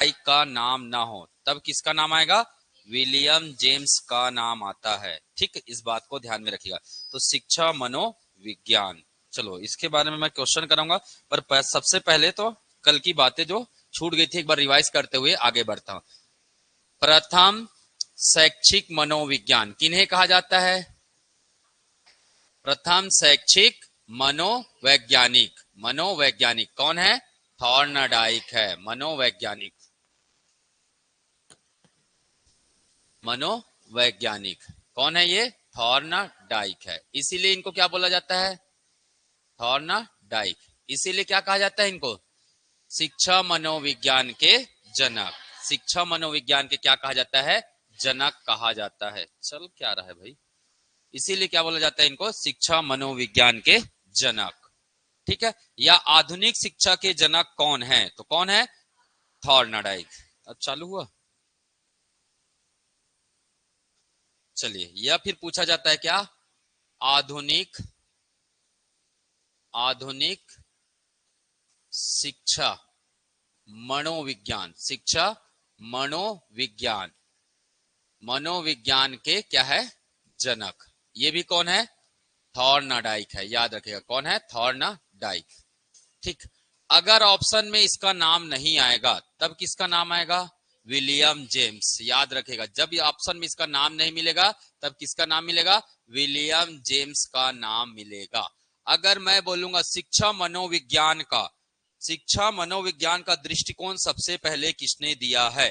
का नाम ना हो तब किसका नाम आएगा? विलियम जेम्स का नाम आता है। ठीक, इस बात को ध्यान में रखिएगा। तो शिक्षा मनोविज्ञान, चलो इसके बारे में मैं क्वेश्चन कराऊंगा, पर सबसे पहले तो कल की बातें जो छूट गई थी एक बार रिवाइज करते हुए आगे बढ़ता हूं। प्रथम शैक्षिक मनोविज्ञान किन्हें कहा जाता है? प्रथम शैक्षिक मनोवैज्ञानिक, मनोवैज्ञानिक कौन है? थॉर्नडाइक है मनोवैज्ञानिक, मनोवैज्ञानिक कौन है? ये थॉर्नडाइक है। इसीलिए इनको क्या बोला जाता है? थॉर्नडाइक। इसीलिए क्या कहा जाता है इनको? शिक्षा मनोविज्ञान के जनक। शिक्षा मनोविज्ञान के क्या कहा जाता है? जनक कहा जाता है। चल क्या रहा है भाई, इसीलिए क्या बोला जाता है इनको? शिक्षा मनोविज्ञान के जनक। ठीक है, या आधुनिक शिक्षा के जनक कौन है? तो कौन है? थॉर्नडाइक। अब चालू हुआ। चलिए, यह फिर पूछा जाता है क्या? आधुनिक, आधुनिक शिक्षा मनोविज्ञान, शिक्षा मनोविज्ञान, मनोविज्ञान के क्या है? जनक। ये भी कौन है? थॉर्नडाइक है। याद रखिएगा कौन है? थॉर्नडाइक। ठीक, अगर ऑप्शन में इसका नाम नहीं आएगा तब किसका नाम आएगा? William James. याद रखेगा, जब ऑप्शन में इसका नाम नहीं मिलेगा तब किसका नाम मिलेगा? विलियम जेम्स का नाम मिलेगा। अगर मैं बोलूंगा शिक्षा मनोविज्ञान का, शिक्षा मनोविज्ञान का दृष्टिकोण सबसे पहले किसने दिया है?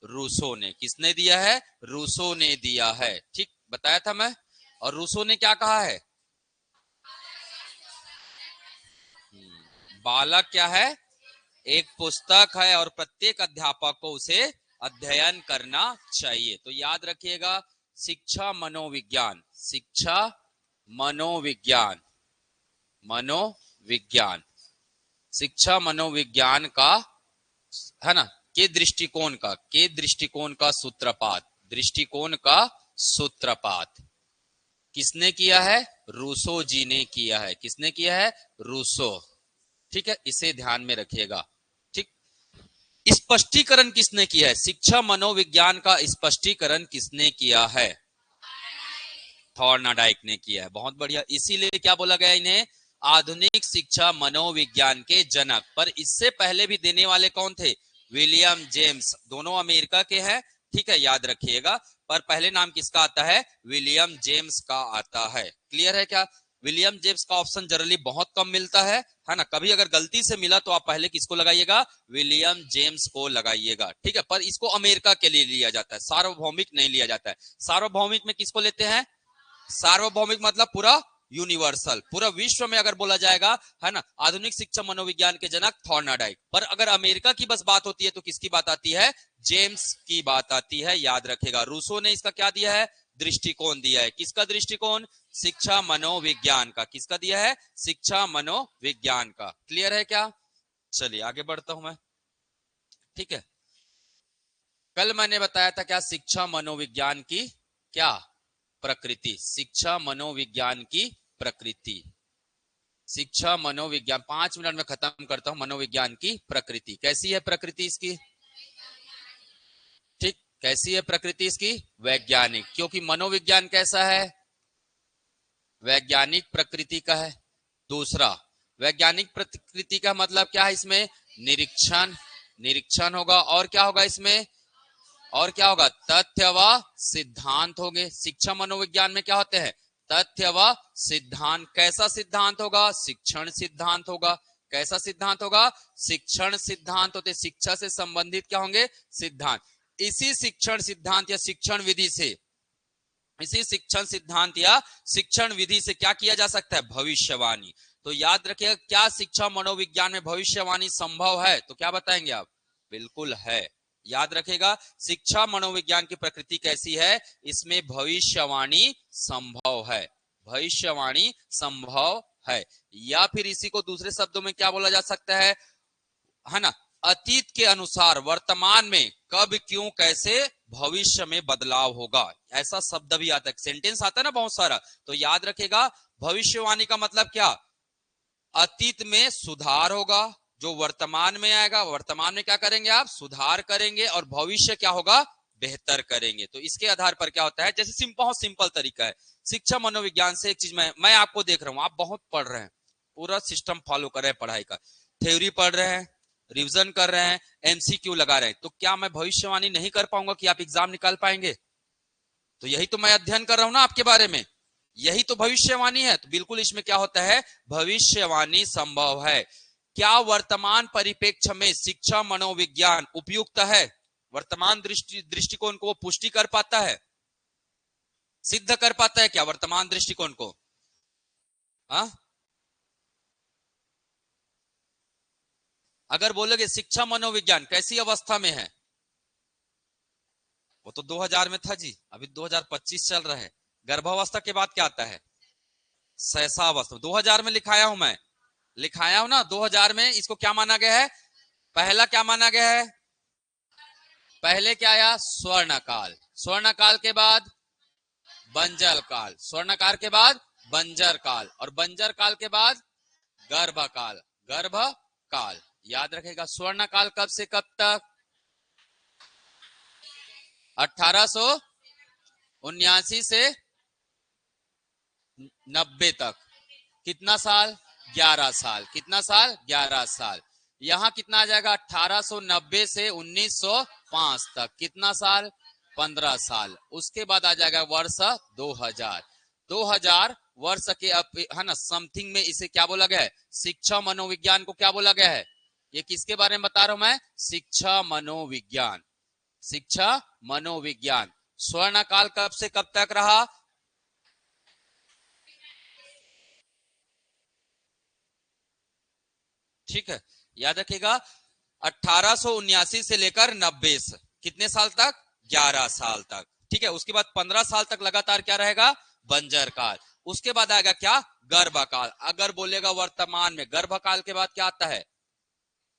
रूसो ने। किसने दिया है? रूसो ने दिया है। ठीक बताया था मैं। और रूसो ने क्या कहा है? बालक क्या है? एक पुस्तक है और प्रत्येक अध्यापक को उसे अध्ययन करना चाहिए। तो याद रखिएगा, शिक्षा मनोविज्ञान, शिक्षा मनोविज्ञान, मनोविज्ञान, शिक्षा मनोविज्ञान का है ना, के दृष्टिकोण का सूत्रपात, दृष्टिकोण का सूत्रपात किसने किया है? रूसो जी ने किया है। किसने किया है? रूसो। ठीक है, इसे ध्यान में रखिएगा। ठीक, स्पष्टीकरण किसने किया है? शिक्षा मनोविज्ञान का स्पष्टीकरण किसने किया है? थॉर्नडाइक ने किया है। बहुत बढ़िया। इसीलिए क्या बोला गया इन्हें? आधुनिक शिक्षा मनोविज्ञान के जनक। पर इससे पहले भी देने वाले कौन थे? William James. दोनों अमेरिका के हैं। ठीक है, याद रखिएगा। पर पहले नाम किसका आता है? विलियम जेम्स का आता है। क्लियर है क्या? विलियम जेम्स का ऑप्शन जनरली बहुत कम मिलता है ना। कभी अगर गलती से मिला तो आप पहले किसको लगाइएगा? विलियम जेम्स को लगाइएगा। ठीक है, पर इसको अमेरिका के लिए लिया जाता है, सार्वभौमिक नहीं लिया जाता है। सार्वभौमिक में किसको लेते हैं? सार्वभौमिक मतलब पूरा यूनिवर्सल, पूरा विश्व में अगर बोला जाएगा है ना, आधुनिक शिक्षा मनोविज्ञान के जनक थॉर्नडाइक। पर अगर अमेरिका की बस बात होती है तो किसकी बात आती है? जेम्स की बात आती है। याद रखेगा, रूसो ने इसका क्या दिया है? दृष्टिकोण दिया है। किसका दृष्टिकोण? शिक्षा मनोविज्ञान का। किसका दिया है? शिक्षा मनोविज्ञान का। क्लियर है क्या? चलिए आगे बढ़ता हूं मैं। ठीक है, कल मैंने बताया था क्या? शिक्षा मनोविज्ञान की क्या प्रकृति, शिक्षा मनोविज्ञान की प्रकृति, शिक्षा मनोविज्ञान 5 मिनट में खत्म करता हूं। मनोविज्ञान की प्रकृति कैसी है? प्रकृति इसकी ठीक कैसी है? प्रकृति इसकी वैज्ञानिक, क्योंकि मनोविज्ञान कैसा है? वैज्ञानिक प्रकृति का है। दूसरा, वैज्ञानिक प्रकृति का मतलब क्या है? इसमें निरीक्षण, निरीक्षण होगा। और क्या होगा इसमें? और क्या होगा? तथ्य व सिद्धांत होंगे। शिक्षा मनोविज्ञान में क्या होते हैं? तथ्य व सिद्धांत। कैसा सिद्धांत होगा? शिक्षण सिद्धांत होगा। कैसा सिद्धांत होगा? शिक्षण सिद्धांत होते। शिक्षा से संबंधित क्या होंगे? सिद्धांत। इसी शिक्षण सिद्धांत या शिक्षण विधि से, इसी शिक्षण सिद्धांत या शिक्षण विधि से क्या किया जा सकता है? भविष्यवाणी। तो याद रखिएगा, क्या शिक्षा मनोविज्ञान में भविष्यवाणी संभव है? तो क्या बताएंगे आप? बिल्कुल है। याद रखेगा, शिक्षा मनोविज्ञान की प्रकृति कैसी है? इसमें भविष्यवाणी संभव है। भविष्यवाणी संभव है। या फिर इसी को दूसरे शब्दों में क्या बोला जा सकता है ना, अतीत के अनुसार वर्तमान में कब, क्यों, कैसे भविष्य में बदलाव होगा, ऐसा शब्द भी आता है। सेंटेंस आता है ना बहुत सारा। तो याद रखेगा, भविष्यवाणी का मतलब क्या? अतीत में सुधार होगा, जो वर्तमान में आएगा, वर्तमान में क्या करेंगे आप, सुधार करेंगे, और भविष्य क्या होगा, बेहतर करेंगे। तो इसके आधार पर क्या होता है, जैसे बहुत सिंपल तरीका है। शिक्षा मनोविज्ञान से एक चीज मैं आपको देख रहा हूं, आप बहुत पढ़ रहे हैं, पूरा सिस्टम फॉलो कर रहे हैं पढ़ाई का, थ्योरी पढ़ रहे हैं, रिवीजन कर रहे हैं, एमसीक्यू लगा रहे हैं, तो क्या मैं भविष्यवाणी नहीं कर पाऊंगा कि आप एग्जाम निकाल पाएंगे? तो यही तो मैं अध्ययन कर रहा हूं ना आपके बारे में, यही तो भविष्यवाणी है। तो बिल्कुल इसमें क्या होता है, भविष्यवाणी संभव है। क्या वर्तमान परिप्रेक्ष्य में शिक्षा मनोविज्ञान उपयुक्त है? वर्तमान दृष्टिकोण को पुष्टि कर पाता है, सिद्ध कर पाता है क्या वर्तमान दृष्टिकोण को? हा? अगर बोलोगे शिक्षा मनोविज्ञान कैसी अवस्था में है, वो तो 2000 में था जी, अभी 2025 चल रहा है। गर्भावस्था के बाद क्या आता है, शैशवावस्था। 2000 में लिखाया हूं मैं, लिखाया हूं ना 2000 में। इसको क्या माना गया है, पहला क्या माना गया है, पहले क्या आया, स्वर्ण काल, स्वर्ण काल के बाद बंजर काल, स्वर्ण काल के बाद बंजर काल, और बंजर काल के बाद गर्भ काल, गर्भ काल। याद रखेगा, स्वर्ण काल कब से कब तक, 1879 से 90 तक। कितना साल, 11 साल। कितना साल, 11 साल। यहां कितना आ जाएगा, 1890 से 1905 तक। कितना साल, 15 साल। उसके बाद आ जाएगा वर्ष 2000। 2000 वर्ष के है ना समथिंग में इसे क्या बोला गया है, शिक्षा मनोविज्ञान को क्या बोला गया है। ये किसके बारे में बता रहा हूं मैं, शिक्षा मनोविज्ञान, शिक्षा मनोविज्ञान। स्वर्ण काल कब से कब तक रहा, ठीक है, याद रखिएगा, 1879 से लेकर 90, कितने साल तक, 11 साल तक। ठीक है, उसके बाद 15 साल तक लगातार क्या रहेगा, बंजर काल। उसके बाद आएगा क्या, गर्भकाल। अगर बोलेगा वर्तमान में, गर्भकाल के बाद क्या आता है,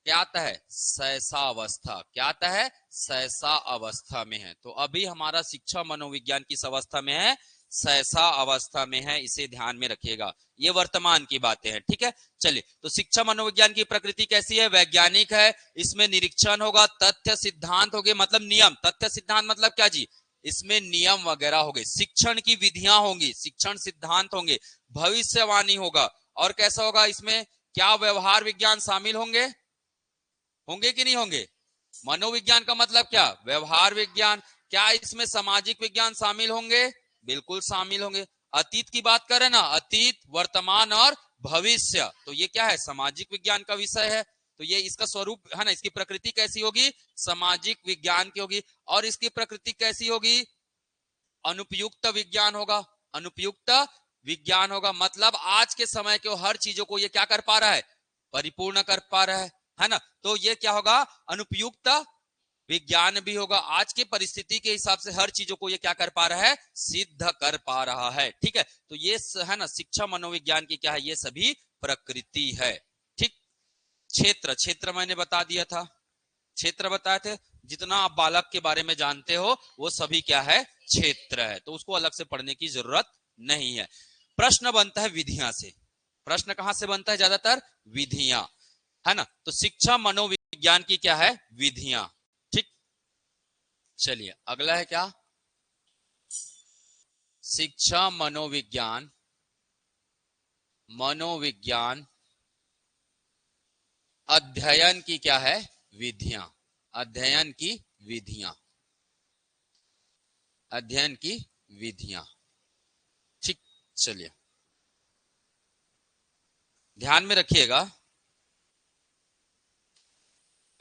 क्या आता है, शैशवावस्था। क्या आता है, शैशा अवस्था में है। तो अभी हमारा शिक्षा मनोविज्ञान किस अवस्था में है, शैशा अवस्था में है, इसे ध्यान में रखिएगा। ये वर्तमान की बातें हैं, ठीक है। चलिए, तो शिक्षा मनोविज्ञान की प्रकृति कैसी है, वैज्ञानिक है। इसमें निरीक्षण होगा, तथ्य सिद्धांत होंगे, मतलब नियम। तथ्य सिद्धांत मतलब क्या जी, इसमें नियम वगैरह होंगे, शिक्षण की विधियां होंगी, शिक्षण सिद्धांत होंगे, भविष्यवाणी होगा। और कैसा होगा, इसमें क्या व्यवहार विज्ञान शामिल होंगे, होंगे कि नहीं होंगे। मनोविज्ञान का मतलब क्या, व्यवहार विज्ञान। क्या इसमें सामाजिक विज्ञान शामिल होंगे, बिल्कुल शामिल होंगे। अतीत की बात करें ना, अतीत, वर्तमान और भविष्य, तो ये क्या है, सामाजिक विज्ञान का विषय है। तो ये इसका स्वरूप है ना, इसकी प्रकृति कैसी होगी, सामाजिक विज्ञान की होगी। और इसकी प्रकृति कैसी होगी, अनुपयुक्त विज्ञान होगा, अनुपयुक्त विज्ञान होगा। मतलब आज के समय के हर चीजों को ये क्या कर पा रहा है, परिपूर्ण कर पा रहा है ना। तो ये क्या होगा, अनुपयुक्त विज्ञान भी होगा। आज की परिस्थिति के हिसाब से हर चीजों को ये क्या कर पा रहा है, सिद्ध कर पा रहा है। ठीक है, तो ये है ना शिक्षा मनोविज्ञान की क्या है, ये सभी प्रकृति है। ठीक, क्षेत्र, क्षेत्र मैंने बता दिया था, क्षेत्र बताए थे। जितना आप बालक के बारे में जानते हो वो सभी क्या है, क्षेत्र है। तो उसको अलग से पढ़ने की जरूरत नहीं है। प्रश्न बनता है विधियां से, प्रश्न कहां से बनता है, ज्यादातर विधियां, है ना। तो शिक्षा मनोविज्ञान की क्या है, विधियां। ठीक, चलिए अगला है क्या, शिक्षा मनोविज्ञान, मनोविज्ञान अध्ययन की क्या है, विधियां, अध्ययन की विधियां, अध्ययन की विधियां। ठीक, चलिए ध्यान में रखिएगा।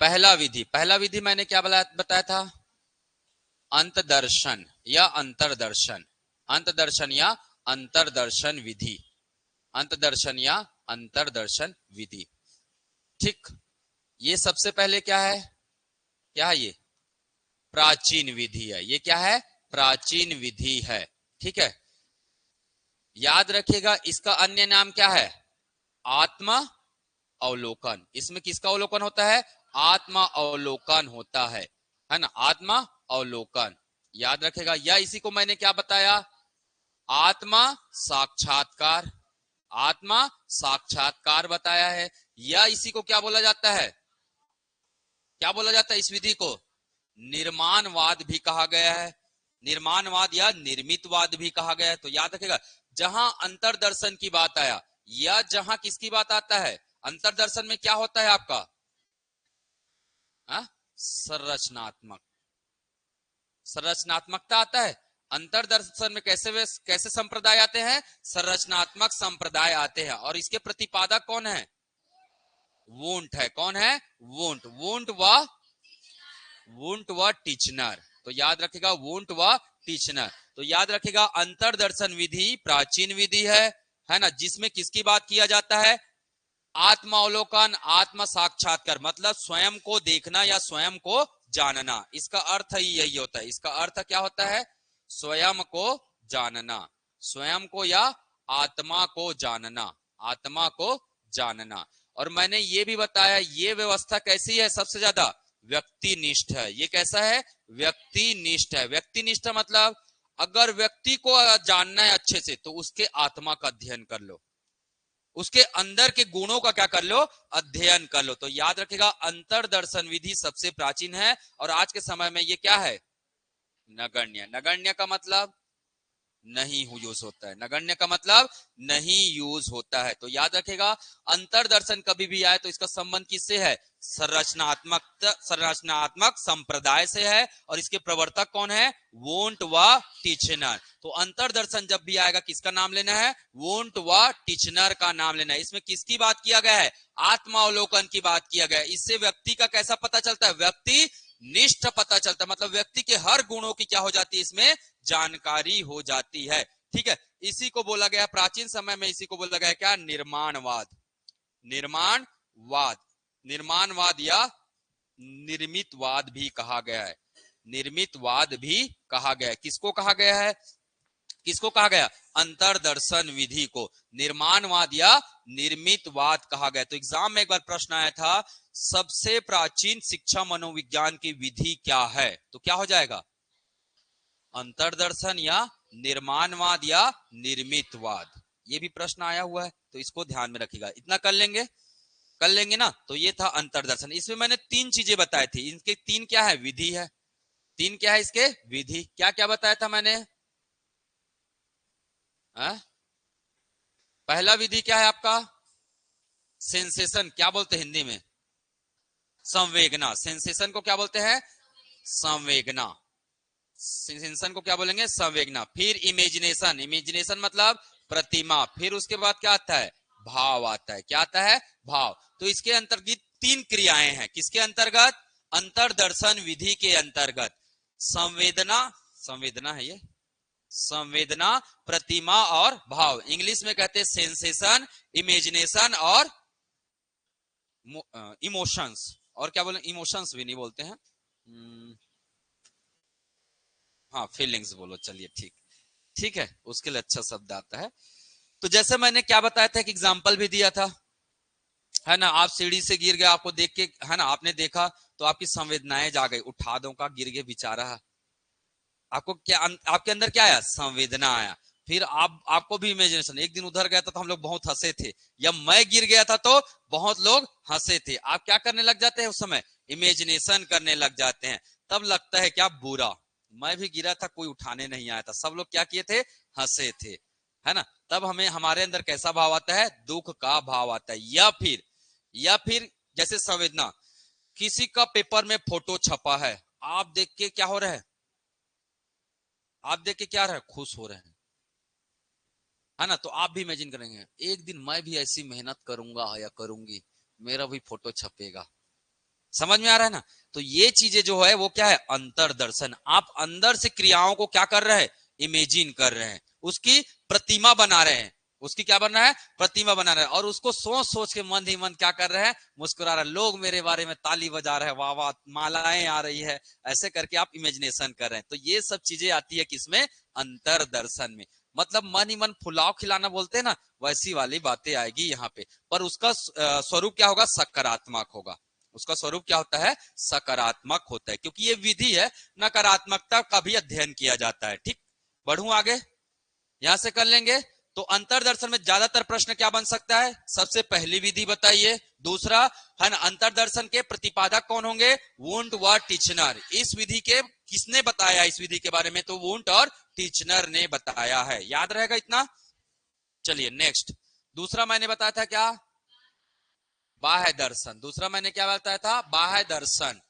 पहला विधि, पहला विधि मैंने क्या बताया था, अंतदर्शन या अंतरदर्शन, अंतदर्शन या अंतरदर्शन विधि, अंतदर्शन या अंतरदर्शन विधि। ठीक, ये सबसे पहले क्या है, क्या है ये, प्राचीन विधि है। ये क्या है, प्राचीन विधि है। ठीक है, याद रखिएगा इसका अन्य नाम क्या है, आत्मा अवलोकन। इसमें किसका अवलोकन होता है, आत्मा अवलोकन होता है ना, आत्मा अवलोकन। याद रखेगा, या इसी को मैंने क्या बताया, आत्मा साक्षात्कार, आत्मा साक्षात्कार बताया है। या इसी को क्या बोला जाता है, क्या बोला जाता है इस विधि को? निर्माणवाद भी कहा गया है, निर्माणवाद या निर्मितवाद भी कहा गया है। तो याद रखेगा, जहां अंतरदर्शन की बात आया या जहां किसकी बात आता है, अंतरदर्शन में क्या होता है आपका, संरचनात्मक, संरचनात्मकता आता है। अंतरदर्शन में कैसे संप्रदाय आते हैं, संरचनात्मक संप्रदाय आते हैं। और इसके प्रतिपादक कौन है, वुंट है। कौन है, वुंट। वुंट व टिचनर। तो याद रखेगा वुंट व टिचनर। तो याद रखेगा अंतरदर्शन विधि प्राचीन विधि है ना, जिसमें किसकी बात किया जाता है, आत्मावलोकन, आत्म साक्षात्कार, मतलब स्वयं को देखना या स्वयं को जानना। इसका अर्थ ही यही होता है। इसका अर्थ क्या होता है, स्वयं को जानना, स्वयं को या आत्मा को जानना, आत्मा को जानना। और मैंने ये भी बताया ये व्यवस्था कैसी है, सबसे ज्यादा व्यक्तिनिष्ठ है। ये कैसा है, व्यक्तिनिष्ठ है। व्यक्तिनिष्ठ मतलब अगर व्यक्ति को जानना है अच्छे से तो उसके आत्मा का अध्ययन कर लो, उसके अंदर के गुणों का क्या कर लो, अध्ययन कर लो। तो याद रखेगा अंतरदर्शन विधि सबसे प्राचीन है और आज के समय में ये क्या है, नगण्य। नगण्य का मतलब नहीं यूज होता है, नगण्य का मतलब नहीं यूज होता है। तो याद रखेगा अंतरदर्शन कभी भी आए तो इसका संबंध किससे है, संरचनात्मक संप्रदाय से है। और इसके प्रवर्तक कौन है, वुंट व टिचनर। तो अंतरदर्शन जब भी आएगा किसका नाम लेना है, वुंट व टिचनर का नाम लेना है। इसमें किसकी बात किया गया है, आत्मावलोकन की बात किया गया है। इससे व्यक्ति का कैसा पता चलता है, व्यक्ति निष्ठ पता चलता है, मतलब व्यक्ति के हर गुणों की क्या हो जाती है, इसमें जानकारी हो जाती है। ठीक है, इसी को बोला गया प्राचीन समय में, इसी को बोला गया क्या, निर्माणवाद। निर्माणवाद, निर्माणवाद या निर्मितवाद भी कहा गया है, निर्मितवाद भी कहा गया है। किसको कहा गया है, किसको कहा गया, अंतरदर्शन विधि को निर्माणवाद या निर्मितवाद कहा गया। तो एग्जाम में एक बार प्रश्न आया था, सबसे प्राचीन शिक्षा मनोविज्ञान की विधि क्या है, तो क्या हो जाएगा, अंतरदर्शन या निर्माणवाद या निर्मितवाद। ये भी प्रश्न आया हुआ है, तो इसको ध्यान में रखिएगा। इतना कर लेंगे ना। तो ये था अंतरदर्शन। इसमें मैंने तीन चीजें बताई थी, इनके तीन क्या है, विधि है। तीन क्या है इसके, विधि। क्या क्या बताया था मैंने, पहला विधि क्या है आपका, सेंसेशन, क्या बोलते हैं हिंदी में, संवेगना। सेंसेशन को क्या बोलते हैं, संवेगना। सेंसेशन को क्या बोलेंगे, संवेगना। फिर इमेजिनेशन, इमेजिनेशन मतलब प्रतिमा। फिर उसके बाद क्या आता है, भाव आता है। क्या आता है, भाव। तो इसके अंतर्गत तीन क्रियाएं हैं, किसके अंतर्गत, अंतरदर्शन विधि के अंतर्गत। संवेदना, संवेदना है ये, संवेदना, प्रतिमा और भाव। इंग्लिश में कहते हैं सेंसेशन, इमेजिनेशन और इमोशंस। और क्या बोले, इमोशंस भी नहीं बोलते हैं, हाँ फीलिंग्स बोलो, चलिए ठीक, ठीक है, उसके लिए अच्छा शब्द आता है। तो जैसे मैंने क्या बताया था, एक एग्जाम्पल भी दिया था, है ना, आप सीढ़ी से गिर गए, आपको देख के, है ना, आपने देखा तो आपकी संवेदनाएं जा गई, उठा दो का, गिर गए बेचारा, आपको क्या, आपके अंदर क्या आया, संवेदना आया। फिर आपको भी इमेजिनेशन, एक दिन उधर गया था तो हम लोग बहुत हंसे थे, या मैं गिर गया था तो बहुत लोग हंसे थे। आप क्या करने लग जाते हैं उस समय, इमेजिनेशन करने लग जाते हैं। तब लगता है क्या, बुरा, मैं भी गिरा था, कोई उठाने नहीं आया था, सब लोग क्या किए थे, हंसे थे, है ना। तब हमें हमारे अंदर कैसा भाव आता है, दुख का भाव आता है। या फिर जैसे संवेदना, किसी का पेपर में फोटो छपा है, आप देख के क्या हो रहा है, आप देख के क्या रहे, खुश हो रहे हैं, है ना। तो आप भी इमेजिन करेंगे, एक दिन मैं भी ऐसी मेहनत करूंगा या करूंगी, मेरा भी फोटो छपेगा। समझ में आ रहा है ना। तो ये चीजें जो है वो क्या है, अंतरदर्शन। आप अंदर से क्रियाओं को क्या कर रहे हैं, इमेजिन कर रहे हैं, उसकी प्रतिमा बना रहे हैं, उसकी क्या बना है, प्रतिमा बना रहे हैं। और उसको सोच सोच के मन ही मन क्या कर रहे हैं, मुस्कुरा रहे हैं, लोग मेरे बारे में ताली बजा रहे हैं, वाह वाह, मालाएं आ रही है, ऐसे करके आप इमेजिनेशन कर रहे हैं। तो ये सब चीजें आती है किसमें, अंतरदर्शन में। मतलब मन ही मन फुलाव खिलाना बोलते हैं ना, वैसी वाली बातें आएगी यहाँ पे। पर उसका स्वरूप क्या होगा, सकारात्मक होगा। उसका स्वरूप क्या होता है, सकारात्मक होता है, क्योंकि ये विधि है, नकारात्मकता का भी अध्ययन किया जाता है। ठीक, बढ़ूं आगे, यहां से कर लेंगे। तो अंतरदर्शन में ज्यादातर प्रश्न क्या बन सकता है? सबसे पहली विधि बताइए। दूसरा है ना, अंतरदर्शन के प्रतिपादक कौन होंगे? वुंट व टिचनर। इस विधि के किसने बताया इस विधि के बारे में? तो वुंट और टिचनर ने बताया है। याद रहेगा इतना? चलिए नेक्स्ट। दूसरा मैंने बताया था क्या? बाह्य दर्शन। दूसरा मैंने क्या बताया था? बाह्य दर्शन।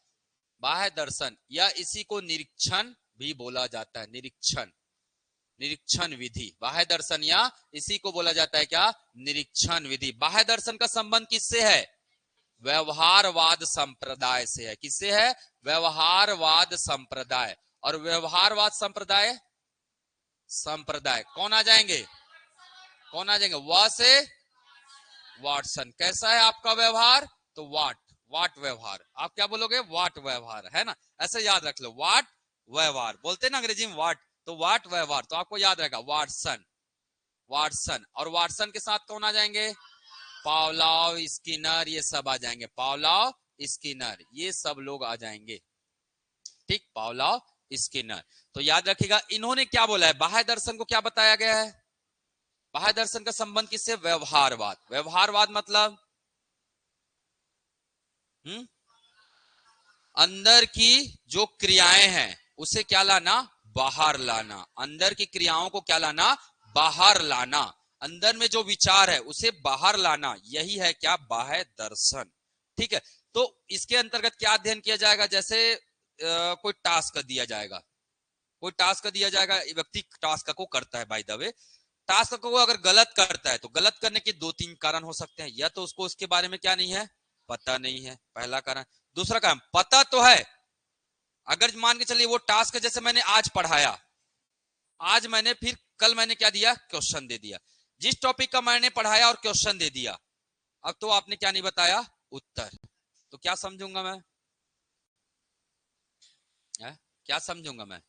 बाह्य दर्शन या इसी को निरीक्षण भी बोला जाता है। निरीक्षण, निरीक्षण विधि। बाह्य दर्शन या इसी को बोला जाता है क्या? निरीक्षण विधि। बाह्य दर्शन का संबंध किससे है? व्यवहारवाद संप्रदाय से है। किससे है? व्यवहारवाद संप्रदाय। और व्यवहारवाद संप्रदाय, संप्रदाय कौन आ जाएंगे? कौन आ जाएंगे? व से वाटसन। कैसा है आपका व्यवहार? तो वाट, वाट व्यवहार। आप क्या बोलोगे? वाट व्यवहार, है ना? ऐसे याद रख लो, वाट व्यवहार बोलते हैं ना अंग्रेजी में वाट, तो वाट व्यवहार। तो आपको याद रहेगा वाटसन, वाटसन। और वाटसन के साथ कौन आ जाएंगे? पावलॉव, स्किनर, ये सब आ जाएंगे। पावलॉव, स्किनर, ये सब लोग आ जाएंगे। ठीक, पावलॉव, स्किनर। तो याद रखिएगा इन्होंने क्या बोला है? बाह्य दर्शन को क्या बताया गया है? बाह्य दर्शन का संबंध किससे? व्यवहारवाद। व्यवहारवाद मतलब अंदर की जो क्रियाएं हैं उसे क्या लाना? बाहर लाना। अंदर की क्रियाओं को क्या लाना? बाहर लाना। अंदर में जो विचार है उसे बाहर लाना, यही है क्या? बाह्य दर्शन। ठीक है, तो इसके अंतर्गत क्या अध्ययन किया जाएगा? जैसे कोई टास्क दिया जाएगा, कोई टास्क दिया जाएगा, व्यक्ति टास्क को करता है। बाय द वे, टास्क को अगर गलत करता है तो गलत करने के दो तीन कारण हो सकते हैं। या तो उसको उसके बारे में क्या नहीं है? पता नहीं है, पहला कारण। दूसरा कारण, पता तो है, अगर मान के चलिए वो टास्क जैसे मैंने आज पढ़ाया, आज मैंने फिर कल मैंने क्या दिया? क्वेश्चन दे दिया। जिस टॉपिक का मैंने पढ़ाया और क्वेश्चन दे दिया, अब तो आपने क्या नहीं बताया? उत्तर। तो क्या समझूंगा मैं? क्या समझूंगा मैं?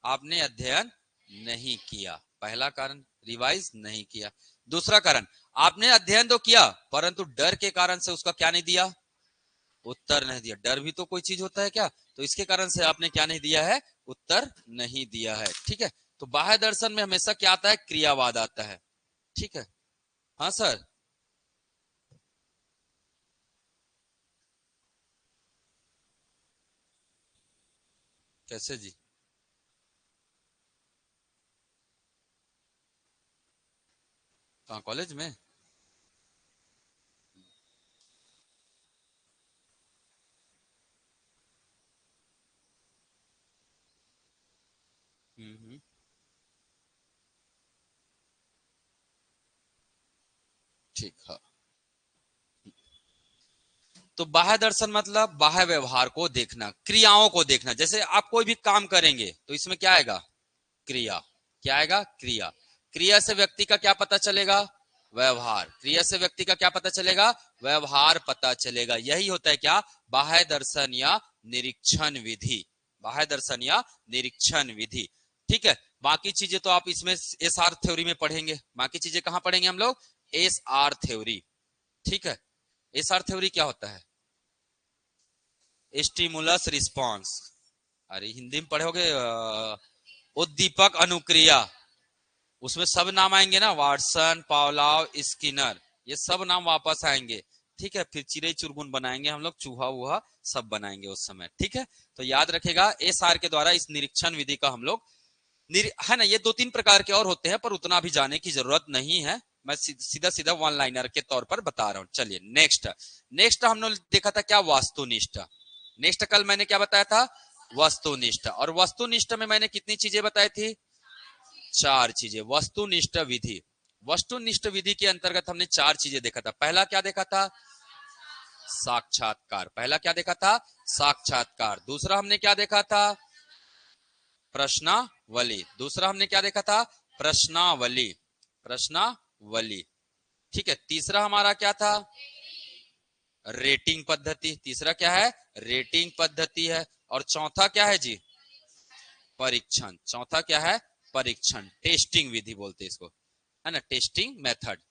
आपने अध्ययन नहीं किया, पहला कारण। रिवाइज नहीं किया। दूसरा कारण, आपने अध्ययन तो किया परंतु डर के कारण से उसका क्या नहीं दिया? उत्तर नहीं दिया। डर भी तो कोई चीज होता है क्या? तो इसके कारण से आपने क्या नहीं दिया है? उत्तर नहीं दिया है। ठीक है, तो बाह्य दर्शन में हमेशा क्या आता है? क्रियावाद आता है। ठीक है, हाँ सर। कैसे जी? कहाँ, कॉलेज में? ठीक है। तो बाह्य दर्शन मतलब बाह्य व्यवहार को देखना, क्रियाओं को देखना। जैसे आप कोई भी काम करेंगे तो इसमें क्या आएगा? क्रिया। क्या आएगा? क्रिया। क्रिया से व्यक्ति का क्या पता चलेगा? व्यवहार। क्रिया से व्यक्ति का क्या पता चलेगा? व्यवहार पता चलेगा। यही होता है क्या? बाह्य दर्शन या निरीक्षण विधि। बाह्य दर्शन या निरीक्षण विधि। ठीक है, बाकी चीजें तो आप इसमें एस आर थ्योरी में पढ़ेंगे। बाकी चीजें कहां पढ़ेंगे हम लोग? S R theory. ठीक है, एस आर थ्योरी क्या होता है? Stimulus response. अरे हिंदी में पढ़ोगे, उद्दीपक अनुक्रिया। उसमें सब नाम आएंगे ना, वाटसन, पावलॉव, स्किनर, ये सब नाम वापस आएंगे। ठीक है, फिर चिड़ै चुरगुन बनाएंगे हम लोग, चूहा वूहा सब बनाएंगे उस समय। ठीक है, तो याद रखेगा एस आर के द्वारा इस निरीक्षण विधि का हम लोग है ना। ये दो तीन प्रकार के और होते हैं पर उतना भी जाने की जरूरत नहीं है, मैं सीधा सीधा वन लाइनर के तौर पर बता रहा हूं। चलिए नेक्स्ट। नेक्स्ट हमने देखा था क्या? वास्तुनिष्ठ। नेक्स्ट कल मैंने क्या बताया था? वस्तुनिष्ठ। और वस्तुनिष्ठ में मैंने कितनी चीजें बताई थी? चार चीजें। वस्तुनिष्ठ विधि, वस्तुनिष्ठ विधि के अंतर्गत हमने चार चीजें देखा था। पहला क्या देखा था? साक्षात्कार। पहला क्या देखा था? साक्षात्कार। दूसरा हमने क्या देखा था? प्रश्नावली। दूसरा हमने क्या देखा था? प्रश्नावली, प्रश्नावली। ठीक है, तीसरा हमारा क्या था? रेटिंग पद्धति। तीसरा क्या है? रेटिंग पद्धति है। और चौथा क्या है जी? परीक्षण। चौथा क्या है? परीक्षण, टेस्टिंग विधि बोलते हैं इसको, है ना, टेस्टिंग मेथड।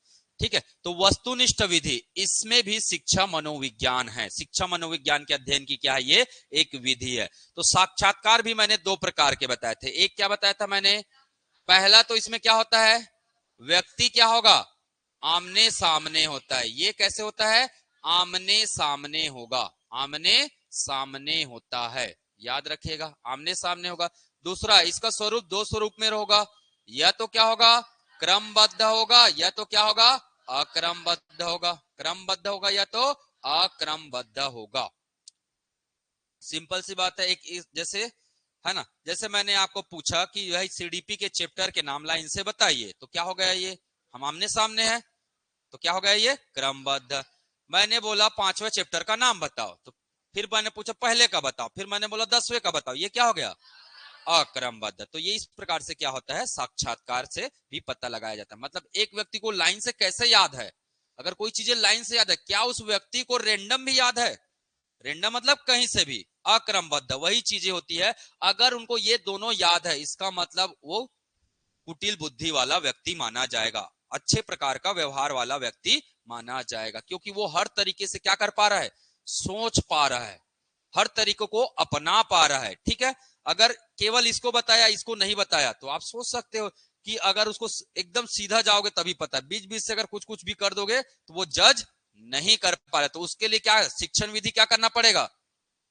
ठीक है, तो वस्तुनिष्ठ विधि, इसमें भी शिक्षा मनोविज्ञान है। शिक्षा मनोविज्ञान के अध्ययन की क्या है? ये एक विधि है। तो साक्षात्कार भी मैंने दो प्रकार के बताए थे। एक क्या बताया था मैंने? पहला तो इसमें क्या होता है, व्यक्ति क्या होगा, आमने सामने होता है। ये कैसे होता है, आमने सामने होगा, आमने सामने होता है, याद रखिएगा, आमने सामने होगा। दूसरा, इसका स्वरूप दो स्वरूप में होगा, या तो क्या होगा, क्रमबद्ध होगा, या तो क्या होगा, अक्रमबद्ध होगा। क्रमबद्ध होगा या तो अक्रमबद्ध होगा। सिंपल सी बात है। जैसे है ना, जैसे मैंने आपको पूछा कि यह सीडीपी के चैप्टर के नाम लाइन से बताइए, तो क्या हो गया, ये हम आमने सामने है, तो क्या हो गया, ये क्रमबद्ध। मैंने बोला 5वें चैप्टर का नाम बताओ, तो फिर मैंने पूछा पहले का बताओ, फिर मैंने बोला 10वें का बताओ, ये क्या हो गया, अक्रमबद्ध। तो ये इस प्रकार से क्या होता है, साक्षात्कार से भी पता लगाया जाता है। मतलब एक व्यक्ति को लाइन से कैसे याद है, अगर कोई चीजें लाइन से याद है, क्या उस व्यक्ति को रेंडम भी याद है, रेंडम मतलब कहीं से भी, अक्रमबद्ध वही चीजें होती है। अगर उनको ये दोनों याद है, इसका मतलब वो कुटिल बुद्धि वाला व्यक्ति माना जाएगा, अच्छे प्रकार का व्यवहार वाला व्यक्ति माना जाएगा, क्योंकि वो हर तरीके से क्या कर पा रहा है, सोच पा रहा है, हर तरीकों को अपना पा रहा है। ठीक है, अगर केवल इसको बताया, इसको नहीं बताया, तो आप सोच सकते हो कि अगर उसको एकदम सीधा जाओगे तभी पता है, बीच बीच से अगर कुछ कुछ भी कर दोगे तो वो जज नहीं कर पा रहा। तो उसके लिए क्या शिक्षण विधि क्या करना पड़ेगा,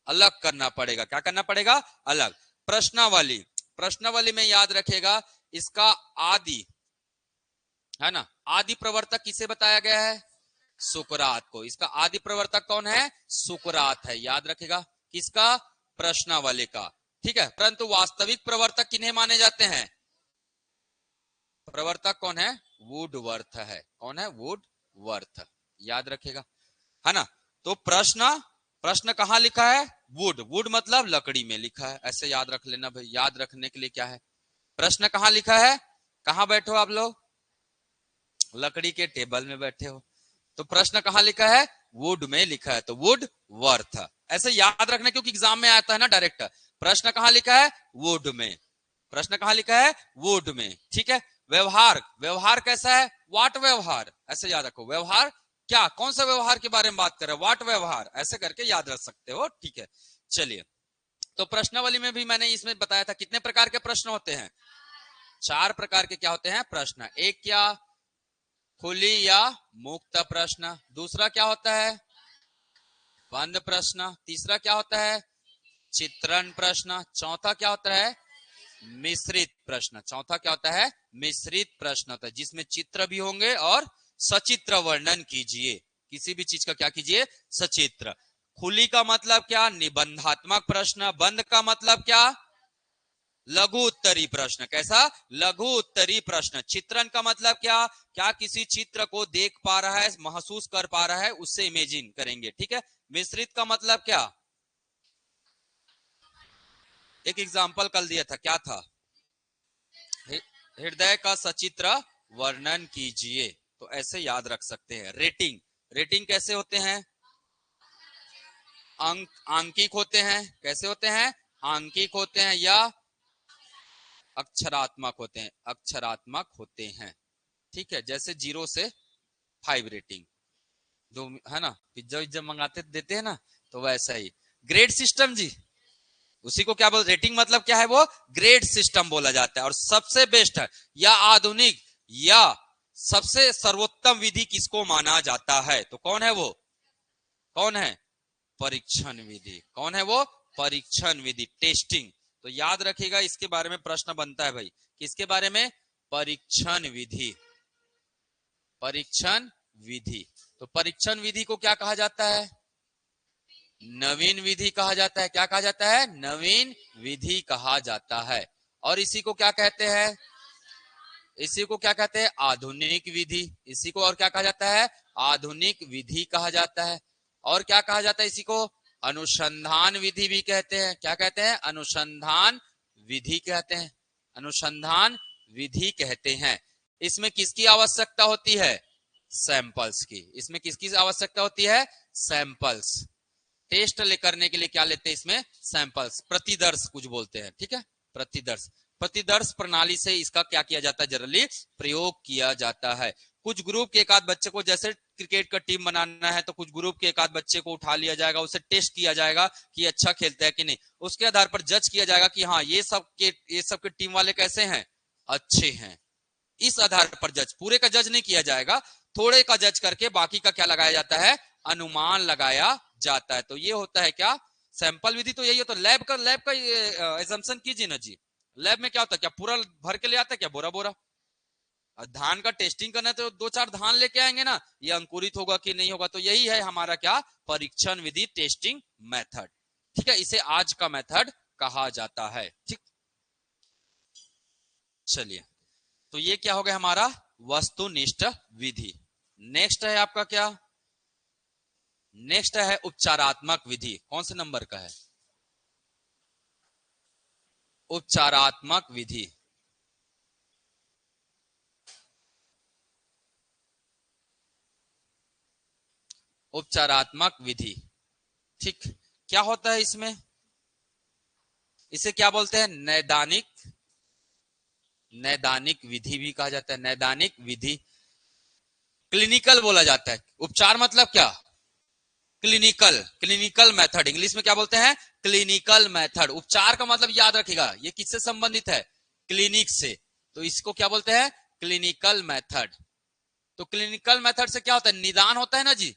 अलग करना पड़ेगा। क्या करना पड़ेगा, अलग। प्रश्नावली, प्रश्नावली में याद रखेगा, इसका आदि है ना, आदि प्रवर्तक किसे बताया गया है, सुकरात को। इसका आदि प्रवर्तक कौन है, सुकरात है, याद रखेगा, किसका, प्रश्नावली का। ठीक है, परंतु वास्तविक प्रवर्तक किन्हें माने जाते हैं, प्रवर्तक कौन है, वुडवर्थ है। कौन है, वुडवर्थ, याद रखेगा, है ना। तो प्रश्न, प्रश्न कहां लिखा है, वुड, वुड मतलब लकड़ी में लिखा है, ऐसे याद रख लेना भाई। याद रखने के लिए क्या है, प्रश्न कहां लिखा है, कहां बैठे हो आप लोग, लकड़ी के टेबल में बैठे हो, तो प्रश्न कहां लिखा है, वुड में लिखा है, तो वुड वर्थ, ऐसे याद रखना, क्योंकि एग्जाम में आता है ना डायरेक्ट। प्रश्न कहां लिखा है, वुड में, प्रश्न कहां लिखा है, वुड में। ठीक है, व्यवहार, व्यवहार कैसा है, वाट व्यवहार, ऐसे याद रखो, व्यवहार क्या, कौन सा व्यवहार के बारे में बात कर रहे हैं, वाट व्यवहार, ऐसे करके याद रख सकते हो। ठीक है, चलिए, तो प्रश्नावली में भी मैंने इसमें बताया था कितने प्रकार के प्रश्न होते हैं, 4 प्रकार के क्या होते हैं प्रश्न। एक क्या, खुली या मुक्त प्रश्न, दूसरा क्या होता है, बंद प्रश्न, तीसरा क्या होता है, चित्रण प्रश्न, चौथा क्या होता है, मिश्रित प्रश्न, चौथा क्या होता है, मिश्रित प्रश्न होता है, जिसमें चित्र भी होंगे और सचित्र वर्णन कीजिए, किसी भी चीज का क्या कीजिए, सचित्र। खुली का मतलब क्या, निबंधात्मक प्रश्न, बंद का मतलब क्या, लघु उत्तरी प्रश्न, कैसा, लघु उत्तरी प्रश्न। चित्रण का मतलब क्या, क्या किसी चित्र को देख पा रहा है, महसूस कर पा रहा है, उससे इमेजिन करेंगे। ठीक है, मिश्रित का मतलब क्या, एक एग्जांपल कल दिया था, क्या था, हृदय का सचित्र वर्णन कीजिए, तो ऐसे याद रख सकते हैं। रेटिंग, रेटिंग कैसे होते हैं, अंक, आंकिक होते हैं, कैसे होते हैं, आंकिक होते हैं, या अक्षरात्मक होते हैं, अक्षरात्मक होते हैं। ठीक है, जैसे 0 से 5 रेटिंग, जो है ना पिज्जा विज्जा मंगाते देते हैं ना, तो वैसा ही। ग्रेड सिस्टम जी, उसी को क्या बोल, रेटिंग मतलब क्या है, वो ग्रेड सिस्टम बोला जाता है। और सबसे बेस्ट है या आधुनिक या सबसे सर्वोत्तम विधि किसको माना जाता है, तो कौन है वो, कौन है, परीक्षण विधि। कौन है वो, परीक्षण विधि, टेस्टिंग। तो याद रखिएगा, इसके बारे में प्रश्न बनता है भाई, किसके बारे में, परीक्षण विधि, परीक्षण विधि। तो परीक्षण विधि को क्या कहा जाता है, नवीन विधि कहा जाता है। क्या कहा जाता है, नवीन विधि कहा जाता है। और इसी को क्या कहते हैं, इसी को क्या कहते हैं, आधुनिक विधि। इसी को और क्या कहा जाता है, आधुनिक विधि कहा जाता है। और क्या कहा जाता है इसी को, अनुसंधान विधि भी कहते हैं। क्या कहते हैं, अनुसंधान विधि कहते हैं, अनुसंधान विधि कहते हैं। इसमें किसकी आवश्यकता होती है, सैंपल्स की। इसमें किसकी आवश्यकता होती है, सैंपल्स। टेस्ट करने के लिए क्या लेते हैं इसमें, सैंपल्स, प्रतिदर्श कुछ बोलते हैं। ठीक है, प्रतिदर्श, प्रतिदर्श प्रणाली से इसका क्या किया जाता है, जनरली प्रयोग किया जाता है। कुछ ग्रुप के एक आध बच्चे को, जैसे क्रिकेट का टीम बनाना है, तो कुछ ग्रुप के एक आध बच्चे को उठा लिया जाएगा, उसे टेस्ट किया जाएगा कि अच्छा खेलता है कि नहीं। उसके आधार पर जज किया जाएगा कि हाँ ये सब के टीम वाले कैसे हैं, अच्छे हैं। इस आधार पर जज, पूरे का जज नहीं किया जाएगा, थोड़े का जज करके बाकी का क्या लगाया जाता है, अनुमान लगाया जाता है। तो ये होता है क्या, सैंपल विधि। तो यही होता है। लैब का एजम्पशन कीजिए ना जी। लैब में क्या होता है, क्या पूरा भर के ले आता है क्या, बोरा बोरा। धान का टेस्टिंग करना है तो 2-4 धान लेके आएंगे ना, ये अंकुरित होगा कि नहीं होगा। तो यही है हमारा क्या, परीक्षण विधि, टेस्टिंग मेथड। ठीक है, इसे आज का मेथड कहा जाता है। ठीक, चलिए, तो ये क्या हो गया हमारा वस्तुनिष्ठ विधि। नेक्स्ट है आपका क्या, नेक्स्ट है उपचारात्मक विधि। कौन से नंबर का है, उपचारात्मक विधि। उपचारात्मक विधि, ठीक, क्या होता है इसमें, इसे क्या बोलते हैं, नैदानिक, नैदानिक विधि भी कहा जाता है, नैदानिक विधि। क्लिनिकल बोला जाता है। उपचार मतलब क्या, क्लिनिकल, क्लिनिकल मेथड, इंग्लिश में क्या बोलते हैं, क्लिनिकल मेथड। उपचार का मतलब याद रखिएगा, ये किससे संबंधित है, क्लिनिक से। तो इसको क्या बोलते हैं, क्लिनिकल मेथड। तो क्लिनिकल मेथड से क्या होता है, निदान होता है ना जी।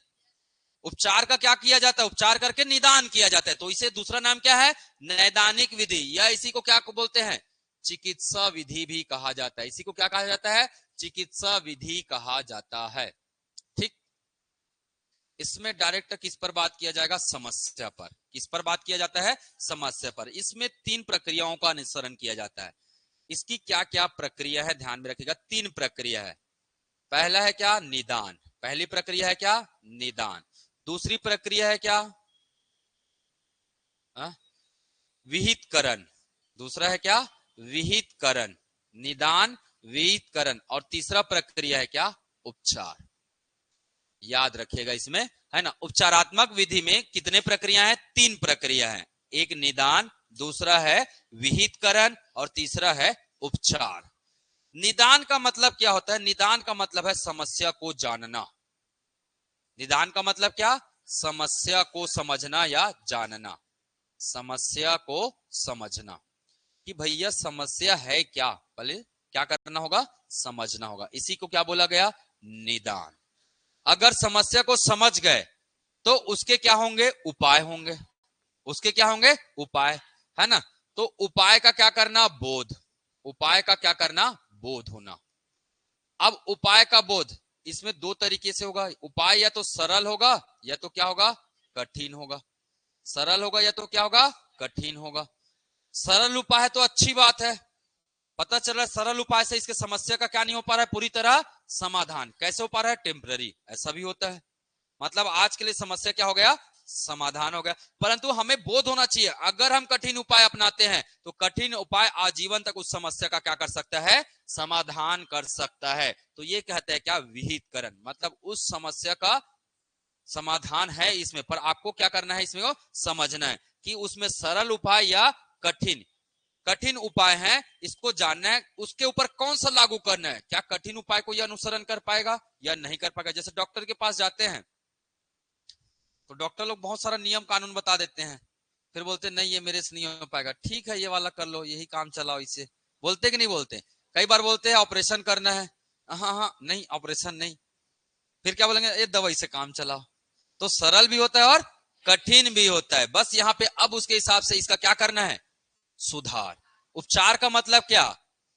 उपचार का क्या किया जाता है, उपचार करके निदान किया जाता है। तो इसे दूसरा नाम क्या है, नैदानिक विधि, या इसी को क्या बोलते हैं, चिकित्सा विधि भी कहा जाता है। इसी को क्या कहा जाता है, चिकित्सा विधि कहा जाता है। ठीक, इसमें डायरेक्ट किस पर बात किया जाएगा, समस्या पर। किस पर बात किया जाता है, समस्या पर। इसमें 3 प्रक्रियाओं का अनुसरण किया जाता है। इसकी क्या क्या प्रक्रिया है, ध्यान में रखिएगा, 3 प्रक्रिया है। पहला है क्या, निदान। पहली प्रक्रिया है क्या, निदान। दूसरी प्रक्रिया है क्या, विहितकरण। दूसरा है क्या, विहितकरण, निदान, विहितकरण। और तीसरा प्रक्रिया है क्या, उपचार। याद रखिएगा इसमें, है ना। उपचारात्मक विधि में कितने प्रक्रिया है, 3 प्रक्रिया है। एक निदान, दूसरा है विहितकरण, और तीसरा है उपचार। निदान का मतलब क्या होता है, निदान का मतलब है समस्या को जानना। निदान का मतलब क्या, समस्या को समझना या जानना। समस्या को समझना कि भैया समस्या है क्या, पहले क्या करना होगा, समझना होगा। इसी को क्या बोला गया, निदान। अगर समस्या को समझ गए तो उसके क्या होंगे, उपाय होंगे। उसके क्या होंगे, उपाय, है ना। तो उपाय का क्या करना, बोध। उपाय का क्या करना, बोध होना। अब उपाय का बोध इसमें 2 तरीके से होगा। उपाय या तो सरल होगा, या तो क्या होगा, कठिन होगा। सरल होगा या तो क्या होगा, कठिन होगा। सरल उपाय है तो अच्छी बात है, पता चल रहा है सरल उपाय से इसके समस्या का क्या नहीं हो पा रहा है, पूरी तरह समाधान। कैसे हो पा रहा है, टेम्पररी। ऐसा भी होता है, मतलब आज के लिए समस्या क्या हो गया, समाधान हो गया। परंतु हमें बोध होना चाहिए, अगर हम कठिन उपाय अपनाते हैं तो कठिन उपाय आजीवन तक उस समस्या का क्या कर सकता है, समाधान कर सकता है। तो ये कहते हैं क्या, विहितकरण। मतलब उस समस्या का समाधान है इसमें, पर आपको क्या करना है, इसमें को समझना है कि उसमें सरल उपाय या कठिन, कठिन उपाय है, इसको जानना है, उसके ऊपर कौन सा लागू करना है। क्या कठिन उपाय को यह अनुसरण कर पाएगा या नहीं कर पाएगा। जैसे डॉक्टर के पास जाते हैं तो डॉक्टर लोग बहुत सारा नियम कानून बता देते हैं, फिर बोलते नहीं ये मेरे से नहीं हो पाएगा, ठीक है ये वाला कर लो, यही काम चलाओ इससे। बोलते कि नहीं बोलते, कई बार बोलते हैं ऑपरेशन करना है, हाँ हाँ नहीं ऑपरेशन नहीं, फिर क्या बोलेंगे, ये दवाई से काम चलाओ। तो सरल भी होता है और कठिन भी होता है, बस यहाँ पे अब उसके हिसाब से इसका क्या करना है, सुधार। उपचार का मतलब क्या,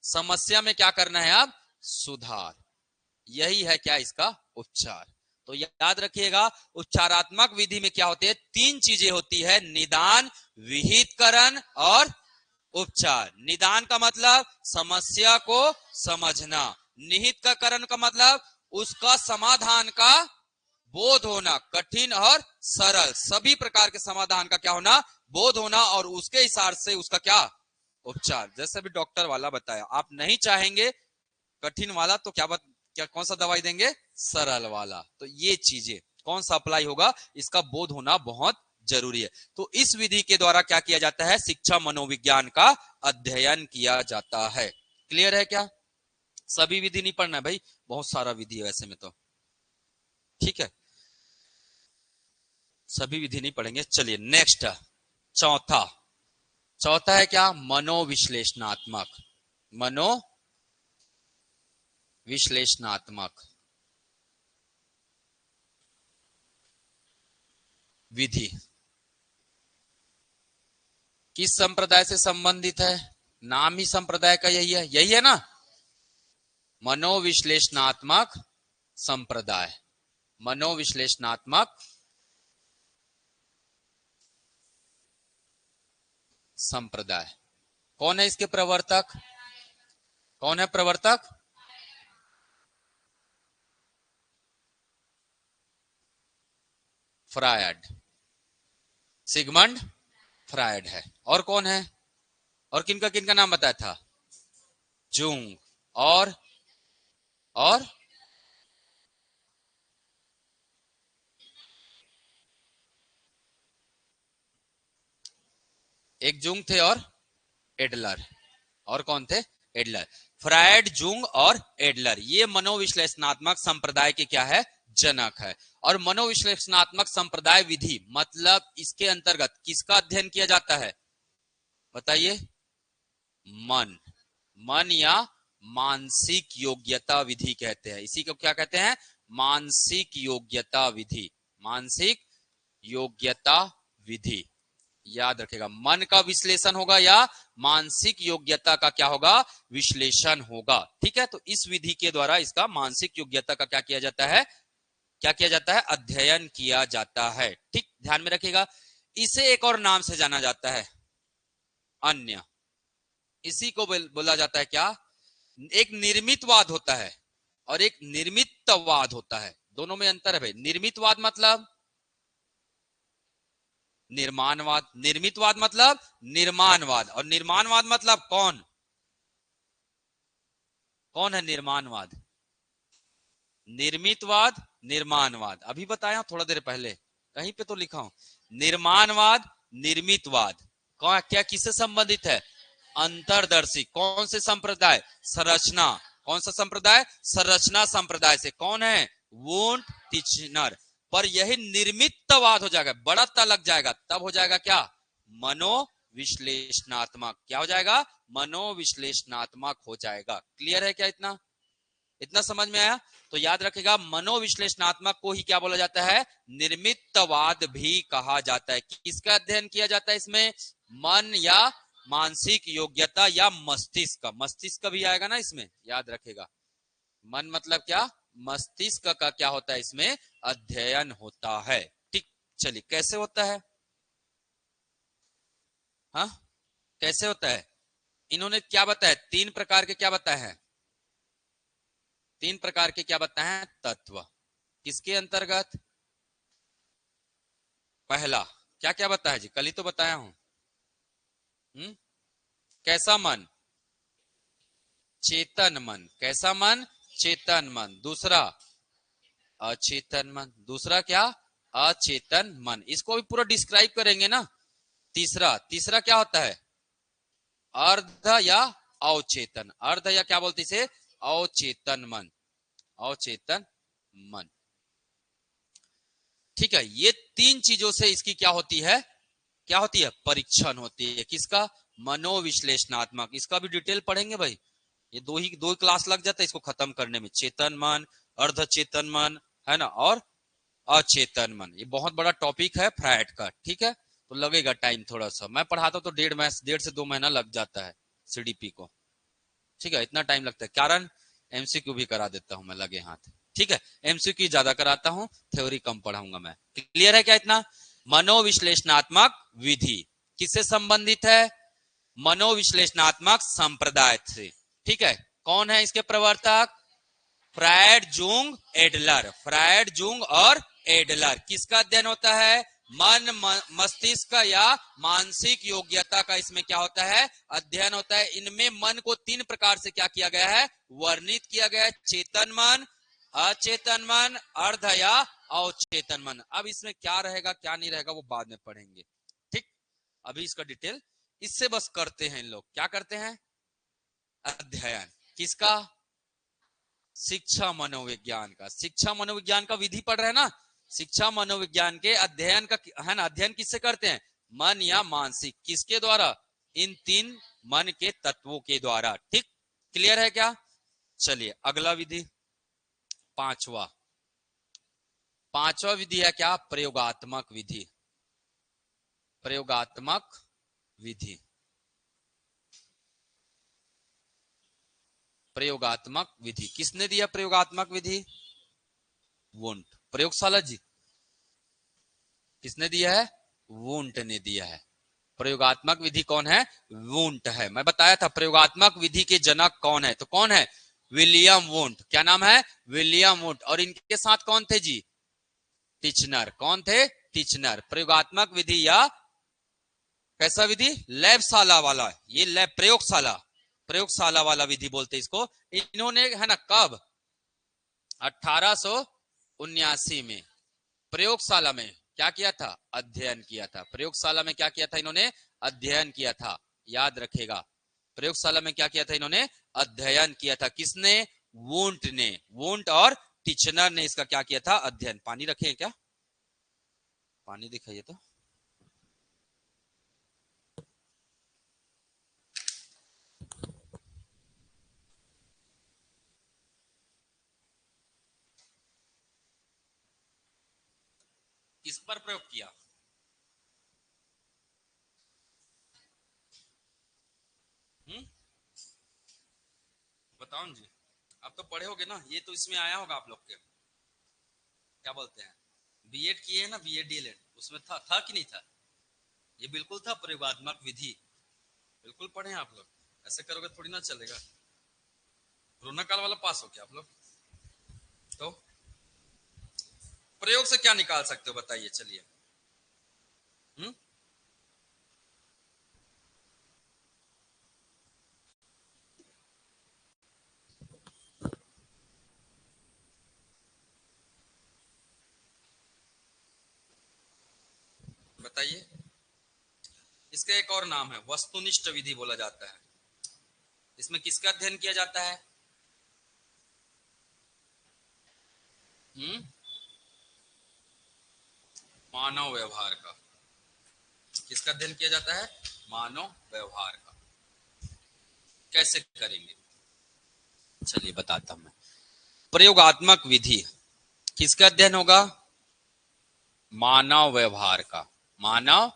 समस्या में क्या करना है, अब सुधार। यही है क्या, इसका उपचार। तो याद रखिएगा, उपचारात्मक विधि में क्या होती है, 3 चीजें होती है, निदान, विहितकरण और उपचार। निदान का मतलब समस्या को समझना, निहितकरण का मतलब उसका समाधान का बोध होना, कठिन और सरल सभी प्रकार के समाधान का क्या होना, बोध होना, और उसके हिसाब से उसका क्या, उपचार। जैसे भी डॉक्टर वाला बताया, आप नहीं चाहेंगे कठिन वाला तो क्या कौन सा दवाई देंगे, सरल वाला। तो ये चीजें कौन सा अप्लाई होगा, इसका बोध होना बहुत जरूरी है। तो इस विधि के द्वारा क्या किया जाता है, शिक्षा मनोविज्ञान का अध्ययन किया जाता है। क्लियर है क्या, सभी विधि नहीं पढ़ना है भाई, बहुत सारा विधि है वैसे में तो, ठीक है, सभी विधि नहीं पढ़ेंगे। चलिए नेक्स्ट, चौथा, चौथा है क्या, मनोविश्लेषणात्मक, मनोविश्लेषणात्मक विश्लेषणात्मक विधि किस संप्रदाय से संबंधित है? नाम ही संप्रदाय का यही है ना, मनोविश्लेषणात्मक संप्रदाय। मनोविश्लेषणात्मक संप्रदाय। कौन है इसके प्रवर्तक? कौन है प्रवर्तक? फ्रायड, सिगमंड फ्रायड है। और कौन है? और किनका किनका नाम बताया था? जुंग और एक जुंग थे और एडलर। और कौन थे? एडलर। फ्रायड, जुंग और एडलर, ये मनोविश्लेषणात्मक संप्रदाय के क्या है? जनक है। और मनोविश्लेषणात्मक संप्रदाय विधि मतलब इसके अंतर्गत किसका अध्ययन किया जाता है? बताइए। मन या मानसिक योग्यता विधि कहते हैं। इसी को क्या कहते हैं? मानसिक योग्यता विधि। मानसिक योग्यता विधि, याद रखेगा। मन का विश्लेषण होगा या मानसिक योग्यता का क्या होगा? विश्लेषण होगा। ठीक है, तो इस विधि के द्वारा इसका मानसिक योग्यता का क्या किया जाता है? क्या किया जाता है? अध्ययन किया जाता है। ठीक, ध्यान में रखिएगा। इसे एक और नाम से जाना जाता है, अन्य। इसी को बोला जाता है क्या? एक निर्मितवाद होता है और एक निर्मितवाद होता है, दोनों में अंतर है भाई। निर्मितवाद मतलब निर्माणवाद, निर्मितवाद मतलब निर्माणवाद, और निर्माणवाद मतलब कौन कौन है? निर्माणवाद, निर्मितवाद, निर्माणवाद। अभी बताया थोड़ा देर पहले, कहीं पे तो लिखा हूं। निर्माणवाद, निर्मितवाद क्या किससे संबंधित है? अंतरदर्शी। कौन से संप्रदाय? संरचना। कौन सा संप्रदाय? संरचना संप्रदाय से। कौन है? Wundt Titchener. पर यही निर्मितवाद हो जाएगा, बड़ा ता लग जाएगा, तब हो जाएगा क्या? मनोविश्लेषणात्मक। क्या हो जाएगा? मनोविश्लेषणात्मक हो जाएगा। क्लियर है क्या? इतना समझ में आया? तो याद रखेगा, मनोविश्लेषणात्मक को ही क्या बोला जाता है? निर्मितवाद भी कहा जाता है। किसका अध्ययन किया जाता है इसमें? मन या मानसिक योग्यता या मस्तिष्क। मस्तिष्क भी आएगा ना इसमें, याद रखेगा। मन मतलब क्या? मस्तिष्क का क्या होता है इसमें? अध्ययन होता है। ठीक, चलिए कैसे होता है? हाँ, कैसे होता है? इन्होंने क्या बताया? 3 प्रकार के क्या बताए हैं? 3 प्रकार के क्या बताए हैं? तत्व। किसके अंतर्गत? पहला क्या क्या बताया जी? कल ही तो बताया हूं। कैसा मन? चेतन मन। कैसा मन? चेतन मन। दूसरा अचेतन मन। दूसरा क्या? अचेतन मन। इसको भी पूरा डिस्क्राइब करेंगे ना। तीसरा तीसरा क्या होता है? अर्ध या अवचेतन। अर्ध या क्या बोलते इसे? अवचेतन मन। अवचेतन मन। ठीक है, ये 3 चीजों से इसकी क्या होती है? क्या होती है? परीक्षण होती है। किसका? मनोविश्लेषणात्मक। इसका भी डिटेल पढ़ेंगे भाई, ये दो क्लास लग जाता है इसको खत्म करने में। चेतन मन, अर्ध चेतन मन, है ना, और अचेतन मन। ये बहुत बड़ा टॉपिक है फ्रायड का। ठीक है, तो लगेगा टाइम थोड़ा सा। मैं पढ़ाता हूं तो 1.5 से 2 महीना लग जाता है सीडीपी को। ठीक है, इतना टाइम लगता है, कारण एमसीक्यू भी करा देता हूं मैं लगे हाथ। ठीक है, एमसीक्यू ज्यादा कराता हूं, थ्योरी कम पढ़ाऊंगा मैं। क्लियर है क्या इतना? मनोविश्लेषणात्मक विधि किससे संबंधित है? मनोविश्लेषणात्मक संप्रदाय से। ठीक है, कौन है इसके प्रवर्तक? Freud, Jung, Adler. Freud, Jung और एडलर। किसका अध्ययन होता है? मन, मस्तिष्क या मानसिक योग्यता का इसमें क्या होता है? अध्ययन होता है। इनमें मन को 3 प्रकार से क्या किया गया है? वर्णित किया गया है। चेतन मन, अचेतन मन, अर्ध या अवचेतन मन। अब इसमें क्या रहेगा क्या नहीं रहेगा वो बाद में पढ़ेंगे। ठीक, अभी इसका डिटेल इससे बस करते हैं। इन लोग क्या करते हैं? अध्ययन। किसका? शिक्षा मनोविज्ञान का। शिक्षा मनोविज्ञान का विधि पढ़ रहे हैं ना। शिक्षा मनोविज्ञान के अध्ययन का है ना। अध्ययन किससे करते हैं? मन या मानसिक। किसके द्वारा? इन 3 मन के तत्वों के द्वारा। ठीक, क्लियर है क्या? चलिए अगला विधि, पांचवा विधि है क्या? प्रयोगात्मक विधि। प्रयोगात्मक विधि, प्रयोगात्मक विधि किसने दिया? प्रयोगात्मक विधि वुंट, प्रयोगशाला जी किसने दिया है? वुंट ने दिया है। प्रयोगात्मक विधि कौन है? वुंट है। मैं बताया था प्रयोगात्मक विधि के जनक कौन है, तो कौन है? William Wundt. क्या नाम है? William Wundt. और इनके साथ कौन थे जी? टिचनर। कौन थे? टिचनर। प्रयोगात्मक विधि या कैसा विधि? लैबशाला वाला, ये लैब प्रयोगशाला, प्रयोगशाला वाला विधि बोलते इसको। इन्होंने है ना कब? 1879 में प्रयोगशाला में क्या किया था? अध्ययन किया था। प्रयोगशाला में क्या किया था इन्होंने? अध्ययन किया था। याद रखेगा, प्रयोगशाला में क्या किया था इन्होंने? अध्ययन किया था। किसने? वुंट ने। वुंट और टिचनर ने इसका क्या किया था? अध्ययन। पानी रखे क्या? पानी दिखाइए तो। किस पर प्रयोग किया? बताओ जी, आप तो पढ़े होगे ना, ये तो इसमें आया होगा आप लोग के, क्या बोलते हैं, बीएड किए हैं ना, बीएड डीएलएड, उसमें था कि नहीं था? ये बिल्कुल था प्रयोगात्मक विधि, बिल्कुल पढ़े हैं आप लोग। ऐसे करोगे थोड़ी ना चलेगा। कोरोना काल वाला पास हो क्या आप लोग? तो प्रयोग से क्या निकाल सकते हो बताइए, चलिए। हम्म बताइए। इसका एक और नाम है वस्तुनिष्ठ विधि बोला जाता है। इसमें किसका अध्ययन किया जाता है? हम्म मानव व्यवहार का। किसका अध्ययन किया जाता है? मानव व्यवहार का। कैसे करेंगे, चलिए बताता हूं मैं। प्रयोगात्मक विधि किसका अध्ययन होगा? मानव व्यवहार का। मानव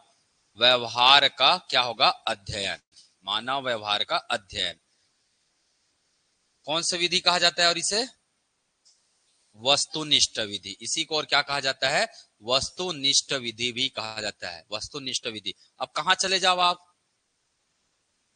व्यवहार का क्या होगा? अध्ययन। मानव व्यवहार का अध्ययन। कौन सी विधि कहा जाता है? और इसे वस्तुनिष्ठ विधि। इसी को और क्या कहा जाता है? वस्तुनिष्ठ विधि भी कहा जाता है। वस्तुनिष्ठ विधि। अब कहां चले जाओ आप?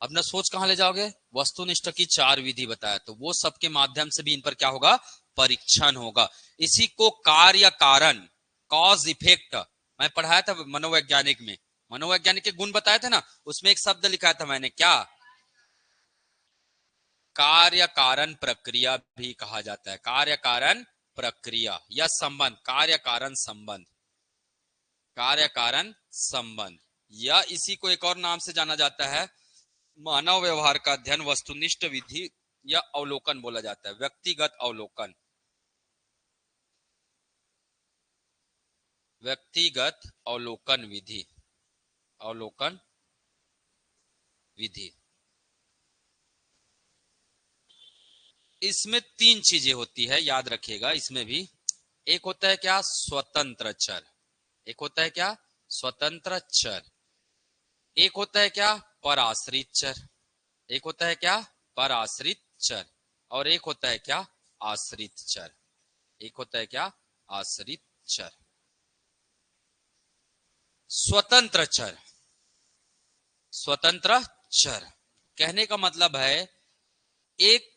अपना सोच कहां ले जाओगे? वस्तुनिष्ठ की 4 विधि बताया, तो वो सबके माध्यम से भी इन पर क्या होगा? परीक्षण होगा। इसी को कार्य कारण, कॉज इफेक्ट, मैं पढ़ाया था मनोवैज्ञानिक में। मनोवैज्ञानिक के गुण बताए थे ना, उसमें एक शब्द लिखा था मैंने, क्या? कार्य कारण प्रक्रिया भी कहा जाता है। कार्य कारण प्रक्रिया या संबंध, कार्य कारण संबंध, कार्य कारण संबंध, या इसी को एक और नाम से जाना जाता है मानव व्यवहार का अध्ययन, वस्तुनिष्ठ विधि या अवलोकन बोला जाता है। व्यक्तिगत अवलोकन, व्यक्तिगत अवलोकन विधि, अवलोकन विधि। इसमें 3 चीजें होती है, याद रखिएगा। इसमें भी एक होता है क्या? स्वतंत्र चर। एक होता है क्या? स्वतंत्र चर। एक होता है क्या? पराश्रित चर। एक होता है क्या? पराश्रित चर। और एक होता है क्या? आश्रित चर। एक होता है क्या? आश्रित चर। स्वतंत्र चर, स्वतंत्र चर कहने का मतलब है, एक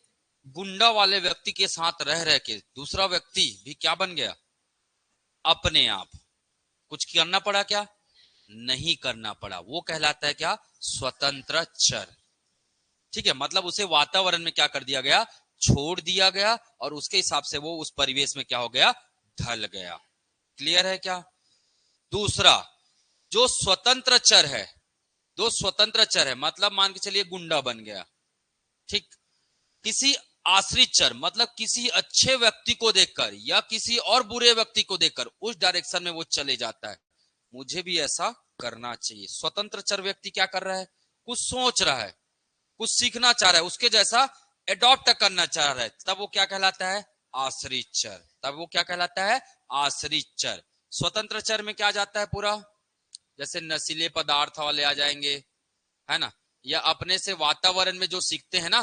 गुंडा वाले व्यक्ति के साथ रह रह के दूसरा व्यक्ति भी क्या बन गया? अपने आप। कुछ करना पड़ा क्या? नहीं करना पड़ा। वो कहलाता है क्या? स्वतंत्र चर। ठीक है, मतलब उसे वातावरण में क्या कर दिया गया? छोड़ दिया गया, और उसके हिसाब से वो उस परिवेश में क्या हो गया? ढल गया। क्लियर है क्या? दूसरा, जो स्वतंत्र चर है, दो स्वतंत्र चर है, मतलब मान के चलिए गुंडा बन गया, ठीक। किसी आश्रित चर, मतलब किसी अच्छे व्यक्ति को देखकर या किसी और बुरे व्यक्ति को देखकर उस डायरेक्शन में वो चले जाता है, मुझे भी ऐसा करना चाहिए। स्वतंत्र चर व्यक्ति क्या कर रहा है? कुछ सोच रहा है, कुछ सीखना चाह रहा है, उसके जैसा एडॉप्ट करना चाह रहा है, तब वो क्या कहलाता है? आश्रित चर। तब वो क्या कहलाता है? आश्रित चर। स्वतंत्र चर में क्या जाता है पूरा? जैसे नशीले पदार्थ वाले आ जाएंगे, है ना, या अपने से वातावरण में जो सीखते हैं ना,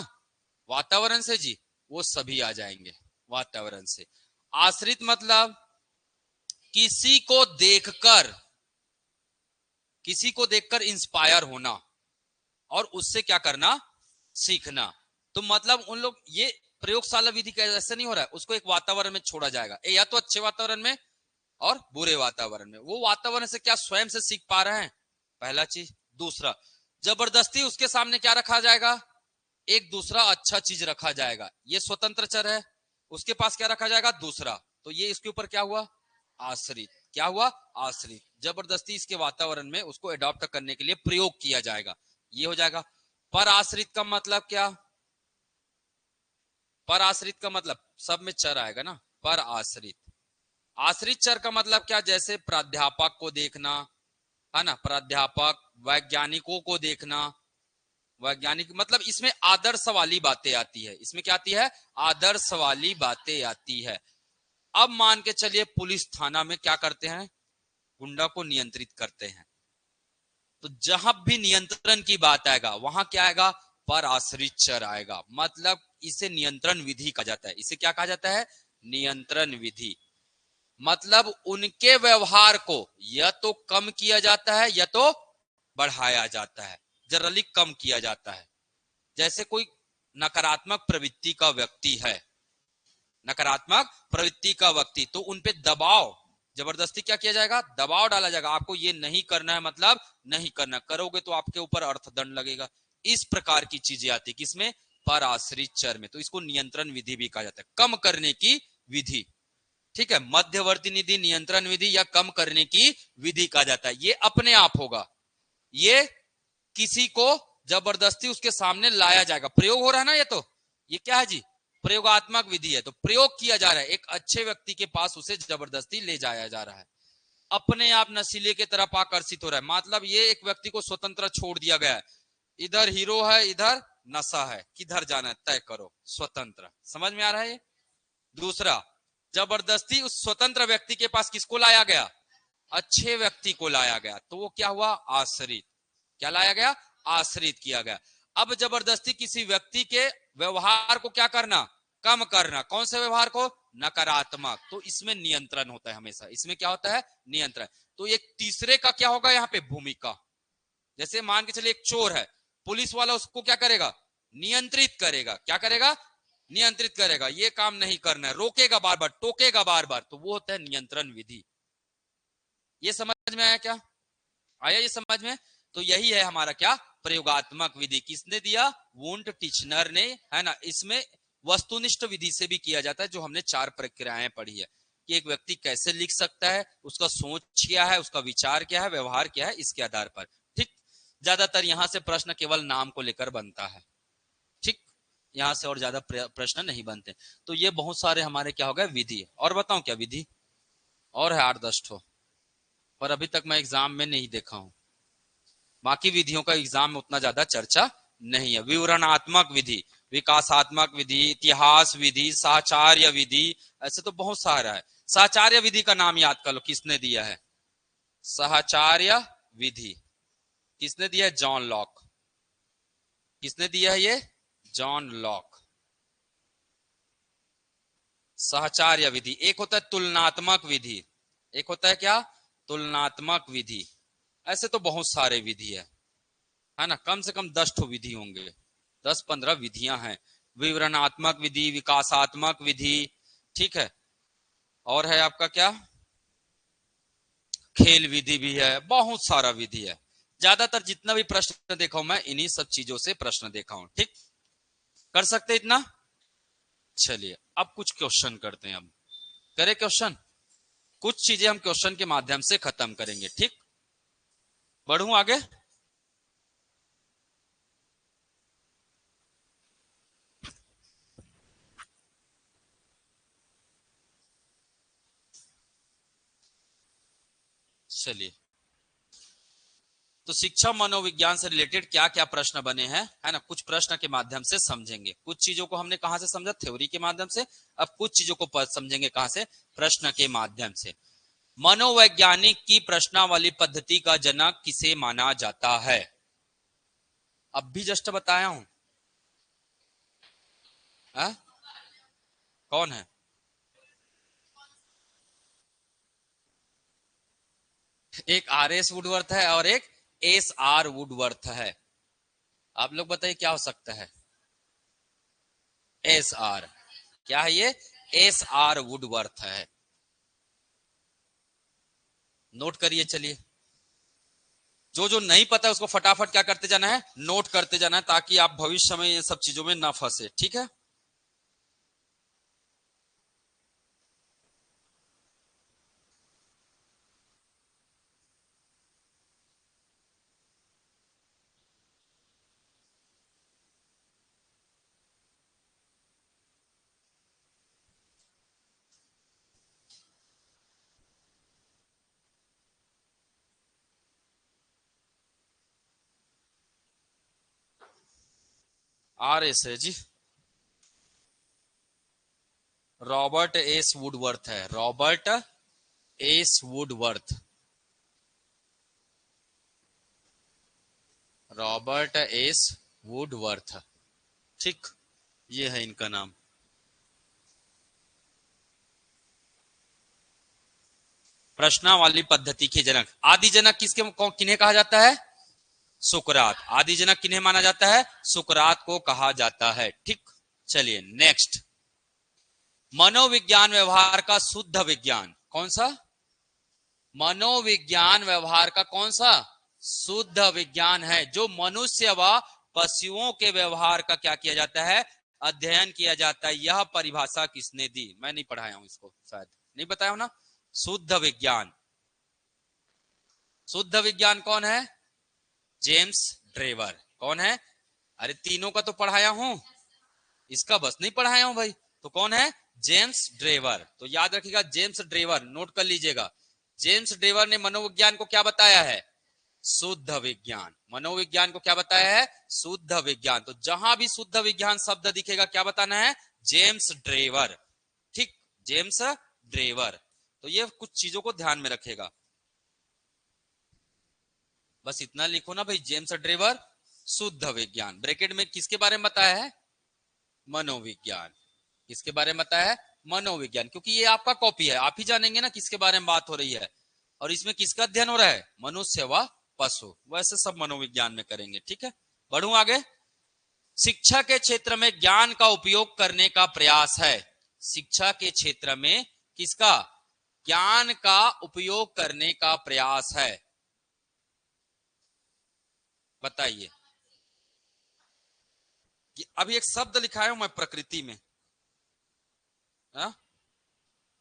वातावरण से जी, वो सभी आ जाएंगे वातावरण से। आश्रित मतलब किसी को देखकर, किसी को देखकर इंस्पायर होना और उससे क्या करना? सीखना। तो मतलब उन लोग, ये प्रयोगशाला विधि का ऐसा नहीं हो रहा है, उसको एक वातावरण में छोड़ा जाएगा, या तो अच्छे वातावरण में और बुरे वातावरण में। वो वातावरण से क्या स्वयं से सीख पा रहे हैं? पहला चीज। दूसरा, जबरदस्ती उसके सामने क्या रखा जाएगा? एक दूसरा अच्छा चीज रखा जाएगा, ये स्वतंत्र चर है। उसके पास क्या रखा जाएगा? दूसरा। तो ये इसके ऊपर क्या हुआ? आश्रित। क्या हुआ? आश्रित। जबरदस्ती इसके वातावरण में उसको अडॉप्ट करने के लिए प्रयोग किया जाएगा, ये हो जाएगा। पर आश्रित का मतलब क्या? पर आश्रित का मतलब सब में चर आएगा ना, पर आश्रित। आश्रित चर का मतलब क्या? जैसे प्राध्यापक को देखना, है ना, प्राध्यापक, वैज्ञानिकों को देखना। वैज्ञानिक मतलब इसमें आदर्श वाली बातें आती है, इसमें क्या आती है? आदर्श वाली बातें आती है। अब मान के चलिए पुलिस थाना में क्या करते हैं? गुंडा को नियंत्रित करते हैं। तो जहां भी नियंत्रण की बात आएगा वहां क्या आएगा? पर आश्रित चर आएगा। मतलब इसे नियंत्रण विधि कहा जाता है। इसे क्या कहा जाता है? नियंत्रण विधि। मतलब उनके व्यवहार को या तो कम किया जाता है या तो बढ़ाया जाता है, जनरली कम किया जाता है। जैसे कोई नकारात्मक प्रवृत्ति का व्यक्ति है, नकारात्मक प्रवृत्ति का व्यक्ति, तो उनपे दबाव, जबरदस्ती क्या किया जाएगा? दबाव डाला जाएगा, आपको ये नहीं करना है, मतलब नहीं करना, करोगे तो आपके ऊपर अर्थदंड लगेगा। इस प्रकार की चीजें आती है किसमें? पर आश्रित चर में। तो इसको नियंत्रण विधि भी कहा जाता है, कम करने की विधि। ठीक है, मध्यवर्ती निधि, नियंत्रण विधि या कम करने की विधि कहा जाता है। ये अपने आप होगा, ये किसी को जबरदस्ती उसके सामने लाया जाएगा। प्रयोग हो रहा है ना, ये क्या है जी? प्रयोगात्मक विधि है। तो प्रयोग किया जा रहा है, एक अच्छे व्यक्ति के पास उसे जबरदस्ती ले जाया जा रहा है, अपने आप नशीले की तरफ आकर्षित हो रहा है। मतलब ये एक व्यक्ति को स्वतंत्र छोड़ दिया गया है, इधर हीरो है, इधर नशा है, किधर जाना है तय करो, स्वतंत्र। समझ में आ रहा है ये? दूसरा, जबरदस्ती उस स्वतंत्र व्यक्ति के पास किसको लाया गया? अच्छे व्यक्ति को लाया गया, तो वो क्या हुआ? आश्रित। क्या लाया गया? आश्रित किया गया। अब जबरदस्ती किसी व्यक्ति के व्यवहार को क्या करना? कम करना। कौन से व्यवहार को? नकारात्मक। तो इसमें नियंत्रण होता है हमेशा, इसमें क्या होता है? नियंत्रण। तो एक तीसरे का क्या होगा यहाँ पे? भूमिका। जैसे मान के चलिए एक चोर है, पुलिस वाला उसको क्या करेगा? नियंत्रित करेगा। क्या करेगा? नियंत्रित करेगा, ये काम नहीं करना है, रोकेगा बार बार, टोकेगा बार बार, तो वो होता है नियंत्रण विधि। ये समझ में आया क्या? आया ये समझ में? तो यही है हमारा क्या? प्रयोगात्मक विधि। किसने दिया? वुंट टिचनर ने, है ना। इसमें वस्तुनिष्ठ विधि से भी किया जाता है, जो हमने 4 प्रक्रियाएं पढ़ी है कि एक व्यक्ति कैसे लिख सकता है, उसका सोच क्या है, उसका विचार क्या है, व्यवहार क्या है, इसके आधार पर। ठीक, ज्यादातर यहां से प्रश्न केवल नाम को लेकर बनता है। ठीक, यहां से और ज्यादा प्रश्न नहीं बनते। तो ये बहुत सारे हमारे क्या हो गए? विधि। और बताऊं क्या विधि? और है 8-10 ठो, पर अभी तक मैं एग्जाम में नहीं देखा हूं। बाकी विधियों का एग्जाम में उतना ज्यादा चर्चा नहीं है। विवरणात्मक विधि, विकासात्मक विधि, इतिहास विधि, साचार्य विधि, ऐसे तो बहुत सारा है। साचार्य विधि का नाम याद कर लो, किसने दिया है? साचार्य विधि किसने दिया है? John Locke. किसने दिया है ये? John Locke. साचार्य विधि। एक होता है तुलनात्मक विधि, एक होता है क्या? तुलनात्मक विधि। ऐसे तो बहुत सारे विधि है ना, कम से कम 10 ठो विधि होंगे, 10-15 विधियां हैं। विवरणात्मक विधि, विकासात्मक विधि, ठीक है, और है आपका क्या? खेल विधि भी है, बहुत सारा विधि है। ज्यादातर जितना भी प्रश्न देखा हूं मैं, इन्हीं सब चीजों से प्रश्न देखा हूं। ठीक, कर सकते इतना? चलिए अब कुछ क्वेश्चन करते हैं। अब करें क्वेश्चन, कुछ चीजें हम क्वेश्चन के माध्यम से खत्म करेंगे। ठीक, बढ़ूं आगे? चलिए, तो शिक्षा मनोविज्ञान से रिलेटेड क्या क्या प्रश्न बने हैं, है ना, कुछ प्रश्न के माध्यम से समझेंगे। कुछ चीजों को हमने कहां से समझा, थ्योरी के माध्यम से। अब कुछ चीजों को समझेंगे कहां से, प्रश्न के माध्यम से। मनोवैज्ञानिक की प्रश्नावली पद्धति का जनक किसे माना जाता है? अब भी जस्ट बताया हूं। कौन है? एक आर.एस. वुडवर्थ है और एक एस.आर. वुडवर्थ है। आप लोग बताइए क्या हो सकता है? एस.आर. क्या है ये? एस.आर. वुडवर्थ है। नोट करिए। चलिए, जो जो नहीं पता है उसको फटाफट क्या करते जाना है, नोट करते जाना है, ताकि आप भविष्य में ये सब चीजों में ना फंसे। ठीक है। आर.एस. है जी, रॉबर्ट एस वुडवर्थ है। Robert S Woodworth. Robert S Woodworth. ठीक, ये है इनका नाम। प्रश्नावली पद्धति के जनक। आदि जनक किन्हें कहा जाता है? सुकरात। आदि जनक किन्हें माना जाता है? सुकरात को कहा जाता है। ठीक, चलिए नेक्स्ट। मनोविज्ञान व्यवहार का शुद्ध विज्ञान कौन सा? मनोविज्ञान व्यवहार का कौन सा? शुद्ध विज्ञान है, जो मनुष्य व पशुओं के व्यवहार का क्या किया जाता है? अध्ययन किया जाता है। यह परिभाषा किसने दी? मैं नहीं पढ़ाया हूं इसको, शायद नहीं बताया हूं ना। शुद्ध विज्ञान। शुद्ध विज्ञान कौन है? James Drever. कौन है? अरे तीनों का तो पढ़ाया हूं, इसका बस नहीं पढ़ाया हूं भाई। तो कौन है? James Drever. तो याद रखिएगा, जेम्स ड्रेवर, नोट कर लीजिएगा। जेम्स ड्रेवर ने मनोविज्ञान को क्या बताया है? शुद्ध विज्ञान। मनोविज्ञान को क्या बताया है? शुद्ध विज्ञान। तो जहां भी शुद्ध विज्ञान शब्द दिखेगा क्या बताना है? James Drever. ठीक, जेम्स ड्रेवर। तो ये कुछ चीजों को ध्यान में रखेगा। बस इतना लिखो ना भाई, जेम्स ड्रेवर शुद्ध विज्ञान। ब्रैकेट में किसके बारे में बताया है? मनोविज्ञान। किसके बारे में बताया है? मनोविज्ञान। क्योंकि ये आपका कॉपी है, आप ही जानेंगे ना किसके बारे में बात हो रही है। और इसमें किसका अध्ययन हो रहा है? मनुष्य व पशु। वैसे सब मनोविज्ञान में करेंगे। ठीक है, बढ़ू आगे। शिक्षा के क्षेत्र में ज्ञान का उपयोग करने का प्रयास है। शिक्षा के क्षेत्र में किसका? ज्ञान का उपयोग करने का प्रयास है। बताइए। अभी एक शब्द लिखाया हूं मैं प्रकृति में। हा?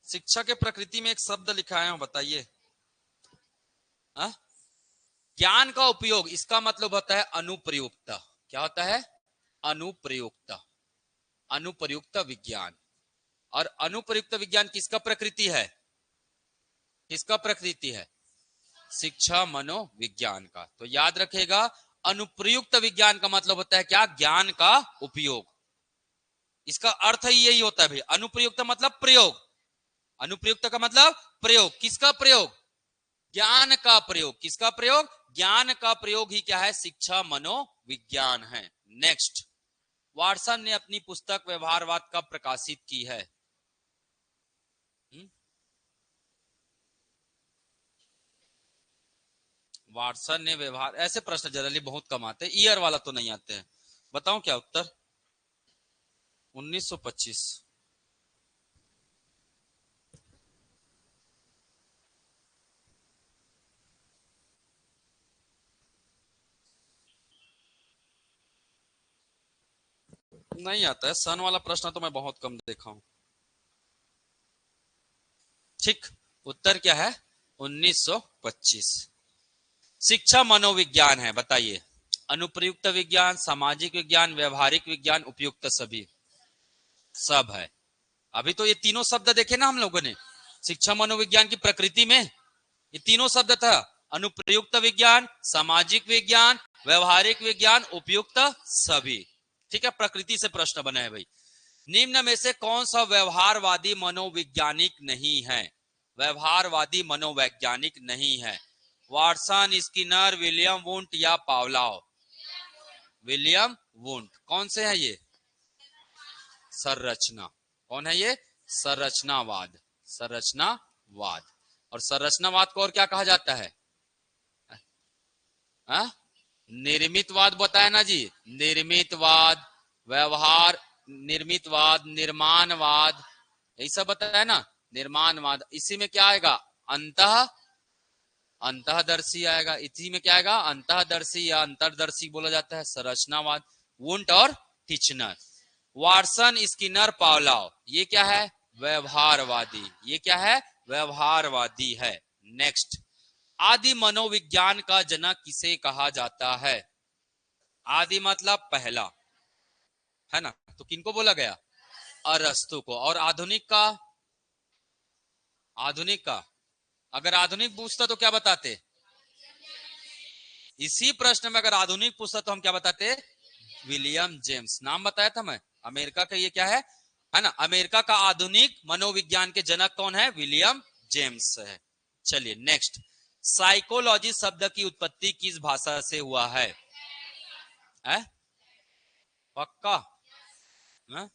शिक्षा के प्रकृति में एक शब्द लिखाया हूं, बताइए। हा? ज्ञान का उपयोग, इसका मतलब होता है अनुप्रयुक्त। क्या होता है? अनुप्रयुक्त। अनुप्रयुक्त विज्ञान। और अनुप्रयुक्त विज्ञान किसका प्रकृति है? किसका प्रकृति है? शिक्षा मनोविज्ञान का। तो याद रखेगा, अनुप्रयुक्त विज्ञान का मतलब होता है क्या? ज्ञान का उपयोग। इसका अर्थ ही यही होता है भाई। अनुप्रयुक्त मतलब प्रयोग। अनुप्रयुक्त का मतलब प्रयोग। किसका प्रयोग? ज्ञान का प्रयोग। किसका प्रयोग? ज्ञान का प्रयोग ही क्या है? शिक्षा मनोविज्ञान है। नेक्स्ट। वाटसन ने अपनी पुस्तक व्यवहारवाद कब प्रकाशित की है? वाटसन ने व्यवहार, ऐसे प्रश्न जनरली बहुत कम आते हैं, ईयर वाला तो नहीं आते हैं। बताऊं क्या उत्तर? 1925। नहीं आता है सन वाला प्रश्न, तो मैं बहुत कम देखा हूं। ठीक, उत्तर क्या है? 1925। शिक्षा मनोविज्ञान है, बताइए। अनुप्रयुक्त विज्ञान, सामाजिक विज्ञान, व्यवहारिक विज्ञान, उपयुक्त, सभी सब है। अभी तो ये तीनों शब्द देखे ना हम लोगों ने शिक्षा मनोविज्ञान की प्रकृति में। ये तीनों शब्द था, अनुप्रयुक्त विज्ञान, सामाजिक विज्ञान, व्यवहारिक विज्ञान, उपयुक्त सभी। ठीक है, प्रकृति से प्रश्न बने हैं भाई। निम्न में से कौन सा व्यवहारवादी मनोवैज्ञानिक नहीं है? व्यवहारवादी मनोवैज्ञानिक नहीं है। वाटसन, स्किनर, विलियम वुंट या पावलोव? William Wundt. कौन से है ये? संरचना। कौन है ये? संरचनावाद। संरचनावाद। और संरचनावाद को और क्या कहा जाता है? निर्मितवाद बताया ना जी। निर्मितवाद, व्यवहार, निर्मितवाद, निर्माणवाद, यही सब बताया ना। निर्माणवाद, इसी में क्या आएगा? अंतःदर्शी आएगा। इसी में क्या आएगा? अंतःदर्शी या अंतर्दर्शी बोला जाता है। संरचनावाद। वुंट और टिचनर। वाटसन, स्किनर, पावलोव, ये क्या है? व्यवहारवादी। ये क्या है? व्यवहारवादी है। नेक्स्ट, आदि मनोविज्ञान का जनक किसे कहा जाता है? आदि मतलब पहला, है ना? तो किनको बोला गया? अरस्तु को। और आधुनिक का? आधुनिक का अगर आधुनिक पूछता तो क्या बताते? इसी प्रश्न में अगर आधुनिक पूछता तो हम क्या बताते? William James. नाम बताया था मैं। अमेरिका का ये क्या है ना? अमेरिका का आधुनिक मनोविज्ञान के जनक कौन है? विलियम जेम्स है। चलिए नेक्स्ट, साइकोलॉजी शब्द की उत्पत्ति किस भाषा से हुआ है? पक्का? है?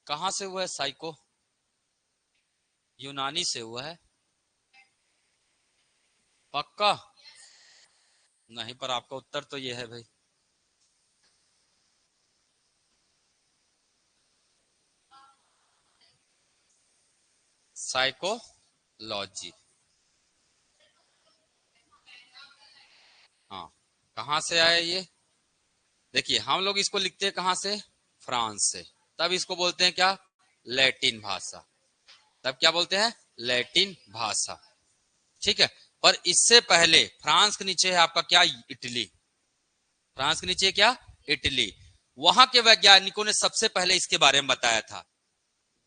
कहां से हुआ है साइको? यूनानी से हुआ है। पक्का? नहीं, पर आपका उत्तर तो ये है भाई। साइकोलॉजी। हाँ, कहां से आया ये? देखिए, हम लोग इसको लिखते हैं कहां से? फ्रांस से। तब इसको बोलते हैं क्या? लैटिन भाषा। तब क्या बोलते हैं? लैटिन भाषा। ठीक है, पर इससे पहले फ्रांस के नीचे है आपका क्या? इटली। फ्रांस के नीचे क्या? इटली। वहां के वैज्ञानिकों ने सबसे पहले इसके बारे में बताया था,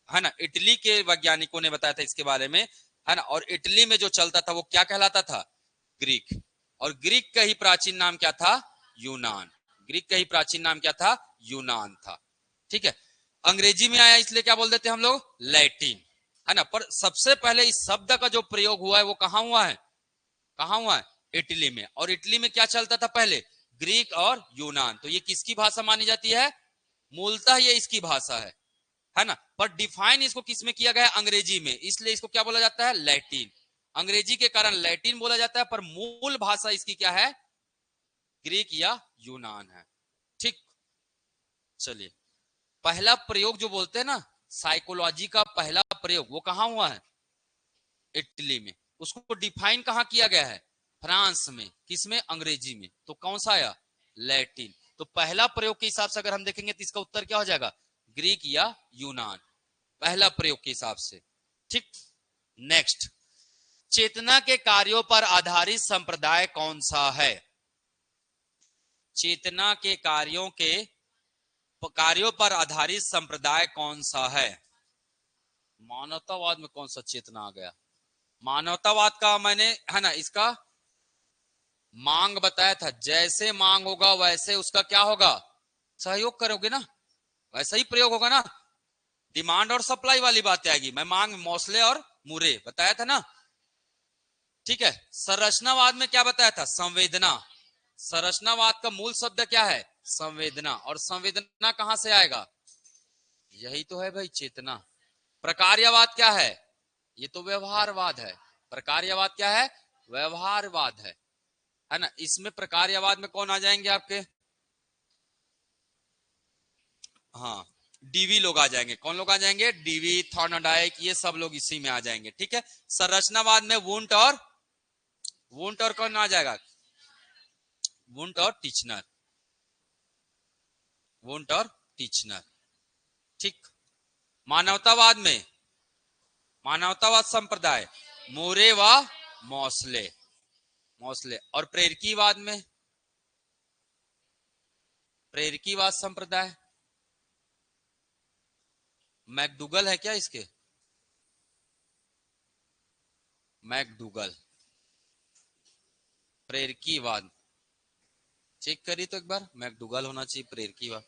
है ना? इटली के वैज्ञानिकों ने बताया था इसके बारे में, है ना? और इटली में जो चलता था वो क्या कहलाता था? ग्रीक। और ग्रीक का ही प्राचीन नाम क्या था? यूनान। ग्रीक का ही प्राचीन नाम क्या था? यूनान था। ठीक है, अंग्रेजी में आया इसलिए क्या बोल देते हैं हम लोग? लैटिन, है ना? पर सबसे पहले इस शब्द का जो प्रयोग हुआ है वो कहां हुआ है? कहां हुआ है? इटली में। और इटली में क्या चलता था पहले? ग्रीक और यूनान। तो ये किसकी भाषा मानी जाती है? मूलतः ये इसकी भाषा है ना? पर डिफाइन इसको किस में किया गया? अंग्रेजी में। इसलिए इसको क्या बोला जाता है? लैटिन। अंग्रेजी के कारण लैटिन बोला जाता है, पर मूल भाषा इसकी क्या है? ग्रीक या यूनान है। ठीक, चलिए, पहला प्रयोग जो बोलते हैं ना, साइकोलॉजी का पहला प्रयोग, वो कहां हुआ है? इटली में। उसको डिफाइन कहां किया गया है? फ्रांस में। किसमें? अंग्रेजी में। तो कौन सा आया? लैटिन। तो पहला प्रयोग के हिसाब से अगर हम देखेंगे तो इसका उत्तर क्या हो जाएगा? ग्रीक या यूनान, पहला प्रयोग के हिसाब से। ठीक, नेक्स्ट, चेतना के कार्यों पर आधारित संप्रदाय कौन सा है? चेतना के कार्यों पर आधारित संप्रदाय कौन सा है? मानवतावाद में कौन सा चेतना आ गया? मानवतावाद का मैंने, है ना, इसका मांग बताया था। जैसे मांग होगा वैसे उसका क्या होगा? सहयोग करोगे ना, वैसा ही प्रयोग होगा ना। डिमांड और सप्लाई वाली बात आएगी। मैं मांग, मौसले और मुरे बताया था ना। ठीक है, संरचनावाद में क्या बताया था? संवेदना। संरचनावाद का मूल शब्द क्या है? संवेदना। और संवेदना कहां से आएगा? यही तो है भाई, चेतना। प्रकार्यवाद क्या है? ये तो व्यवहारवाद है। प्रकार्यवाद क्या है? व्यवहारवाद है ना? इसमें प्रकार्यवाद में कौन आ जाएंगे आपके? हाँ, डीवी लोग आ जाएंगे। कौन लोग आ जाएंगे? डीवी, थॉर्नडाइक, ये सब लोग इसी में आ जाएंगे। ठीक है, संरचनावाद में वुंट और कौन आ जाएगा? वुंट और टिचनर। वुंट और टिचनर। ठीक, मानवतावाद में, मानवतावाद संप्रदाय मोरे व मौसले। मौसले। और प्रेरकीवाद में, प्रेरकीवाद संप्रदाय मैकडुगल है क्या इसके? मैकडूगल, प्रेरकीवाद। चेक करिए तो एक बार, मैकडूगल होना चाहिए, प्रेरकीवाद।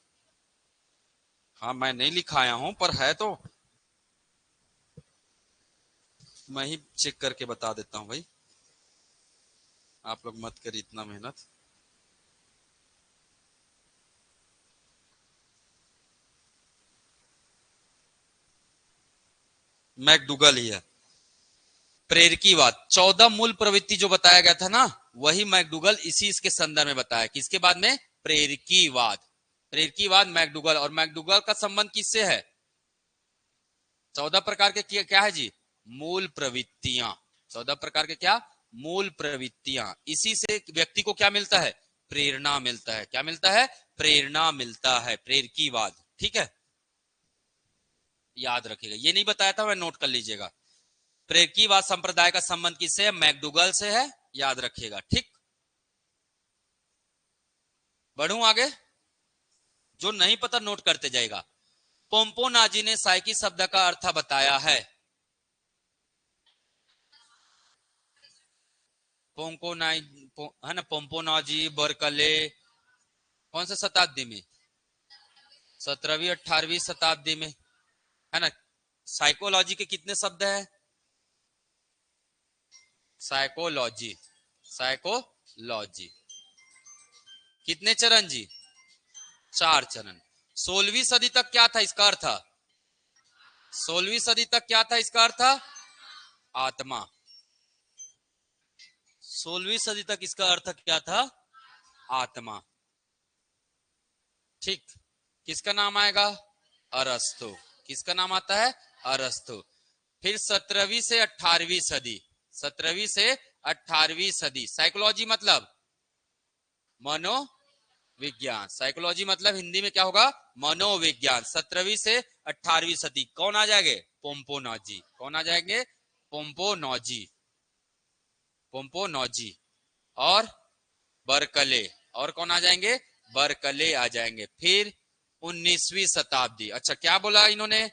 हाँ मैं नहीं लिखाया हूं पर है तो मैं ही चेक करके बता देता हूं भाई, आप लोग मत करिए इतना मेहनत। मैकडूगल ही है, प्रेरकीवाद। 14 मूल प्रवृत्ति जो बताया गया था ना, वही मैकडूगल इसी इसके संदर्भ में बताया। किसके बाद में? प्रेरकीवाद। प्रेरकीवाद मैकडूगल, और मैकडूगल का संबंध किससे है? 14 प्रकार के क्या है जी? मूल प्रवृत्तियां। 14 प्रकार के क्या? मूल प्रवृत्तियां। इसी से व्यक्ति को क्या मिलता है? प्रेरणा मिलता है। क्या मिलता है? प्रेरणा मिलता है, प्रेरकीवाद। ठीक है, याद रखिएगा, ये नहीं बताया था मैं, नोट कर लीजिएगा। प्रेरकीवाद संप्रदाय का संबंध किससे है? मैकडूगल से है, याद रखिएगा। ठीक, बढ़ूं आगे, जो नहीं पता नोट करते जाएगा। पोम्पोनाजी ने साइकी शब्द का अर्थ बताया है। पोंकोनाई है ना, पोम्पोनाजी, बर्कले, कौन सा शताब्दी में? 17वीं 18वीं शताब्दी में, है ना। साइकोलॉजी के कितने शब्द है? साइकोलॉजी, साइकोलॉजी कितने चरण जी? 4 चरण। 16वीं सदी तक क्या था इसका अर्थ? 16वीं सदी तक क्या था इसका अर्थ? आत्मा। 16वीं सदी तक इसका अर्थ क्या था? आत्मा। ठीक, किसका नाम आएगा? अरस्तु। किसका नाम आता है? अरस्तु। फिर 17वीं से 18वीं सदी, 17वीं से 18वीं सदी, साइकोलॉजी मतलब मनोविज्ञान। साइकोलॉजी मतलब हिंदी में क्या होगा? मनोविज्ञान। 17वीं से 18वीं सदी कौन आ जाएंगे? पोम्पोनॉजी। कौन आ जाएंगे? पोम्पोनॉजी, पोम्पोनॉजी और बर्कले। और कौन आ जाएंगे? बर्कले आ जाएंगे। फिर 19वीं शताब्दी, अच्छा क्या बोला इन्होंने?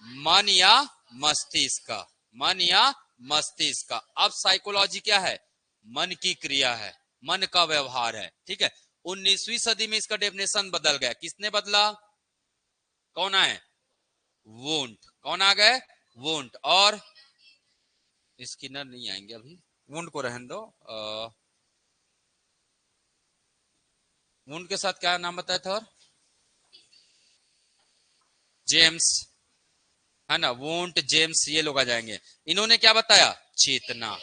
मन या मस्तिष्क का, मन या मस्तिष्क का। अब साइकोलॉजी क्या है? मन की क्रिया है, मन का व्यवहार है। ठीक है, 19वीं सदी में इसका डेफिनेशन बदल गया। किसने बदला? कौन आए? वुंट। कौन आ गए? वुंट। और स्किनर नहीं आएंगे अभी, वुंट को रहने दो। वुंट के साथ क्या नाम बताया था? और जेम्स, है ना, वोंट, जेम्स, ये लोग आ जाएंगे। इन्होंने क्या बताया? चेतना।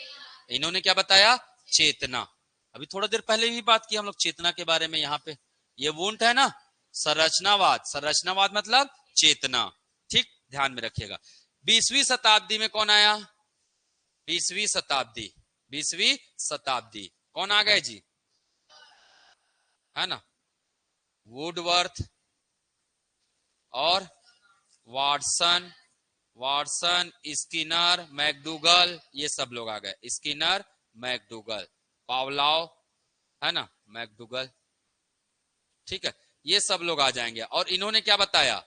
इन्होंने क्या बताया? चेतना। अभी थोड़ा देर पहले भी बात की हम लोग चेतना के बारे में। यहाँ पे ये वोंट है ना, संरचनावाद। संरचनावाद मतलब चेतना। ठीक, ध्यान में रखिएगा। 20वीं शताब्दी में कौन आया? 20वीं शताब्दी, 20वीं शताब्दी कौन आ गए जी? है ना, वुडवर्थ और वाटसन, वाटसन, स्किनर, मैकडूगल, ये सब लोग आ गए। स्किनर, मैकडूगल, पावलाव, है ना, मैकडूगल। ठीक है, ये सब लोग आ जाएंगे। और इन्होंने क्या बताया?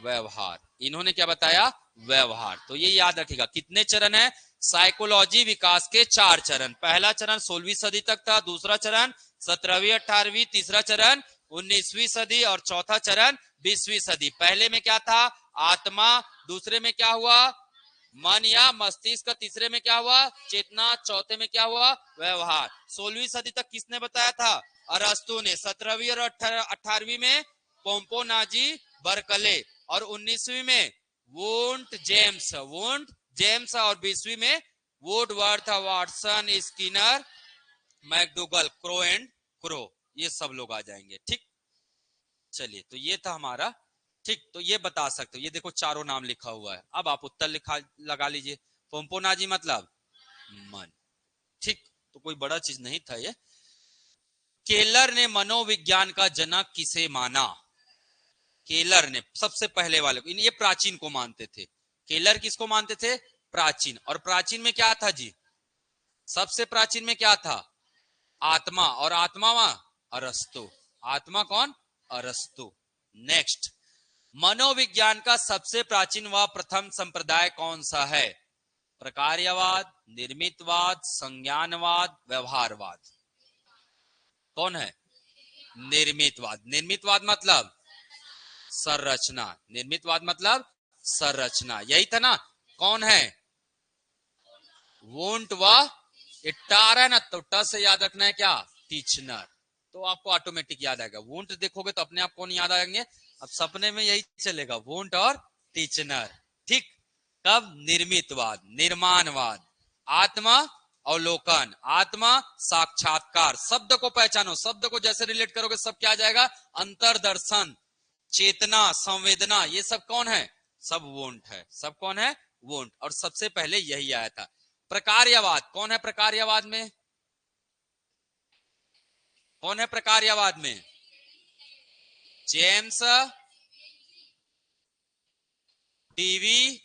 व्यवहार। इन्होंने क्या बताया? व्यवहार। तो ये याद रखिएगा। कितने चरण है? साइकोलॉजी विकास के 4 चरण। पहला चरण 16वीं सदी तक था, दूसरा चरण 17वीं 18वीं, तीसरा चरण 19वीं सदी और चौथा चरण 20वीं सदी। पहले में क्या था? आत्मा। दूसरे में क्या हुआ? मन या मस्तिष्क। तीसरे में क्या हुआ? चेतना। चौथे में क्या हुआ? व्यवहार। 16वीं सदी तक किसने बताया था? अरस्तु ने। 17वीं और 18वीं में पोम्पोनाजी, बर्कले, और 19वीं में वुंट, जेम्स, वुंट, जेम्स, और 20वीं में Woodworth, Watson, Skinner, McDougall, crow and crow, ये सब लोग आ जाएंगे। ठीक, चलिए, तो ये था हमारा। ठीक, तो ये बता सकते हो, ये देखो चारों नाम लिखा हुआ है। अब आप उत्तर लिखा लगा लीजिए। पोम्पोनाजी मतलब मन। ठीक, तो कोई बड़ा चीज नहीं था ये। केलर ने मनोविज्ञान का जनक किसे माना? केलर ने, सबसे पहले वाले को। ये प्राचीन को मानते थे। केलर किसको मानते थे? प्राचीन। और प्राचीन में क्या था जी? सबसे प्राचीन में क्या था? आत्मा। और आत्मा वहां अरस्तु। आत्मा कौन? अरस्तु। नेक्स्ट, मनोविज्ञान का सबसे प्राचीन व प्रथम संप्रदाय कौन सा है? प्रकार्यवाद, निर्मितवाद, संज्ञानवाद, व्यवहारवाद। कौन है? निर्मितवाद। निर्मितवाद मतलब संरचना, निर्मितवाद मतलब संरचना, यही था ना। कौन है? वोंट व इटार है ना, तो ट से याद रखना है क्या? टीचनर। तो आपको ऑटोमेटिक याद आएगा। वोंट देखोगे तो अपने आप कौन याद आएंगे? अब सपने में यही चलेगा, वोंट और टीचनर। ठीक। कब? निर्मितवाद, निर्माणवाद, आत्मा अवलोकन, आत्मा साक्षात्कार। शब्द को पहचानो, शब्द को जैसे रिलेट करोगे सब क्या आ जाएगा? अंतर्दर्शन, चेतना, संवेदना, ये सब कौन है? सब वोंट है। सब कौन है? वोंट। और सबसे पहले यही आया था। प्रकार्यवाद, कौन है प्रकार्यवाद में? कौन है प्रकार्यवाद में? जेम्स, टीवी,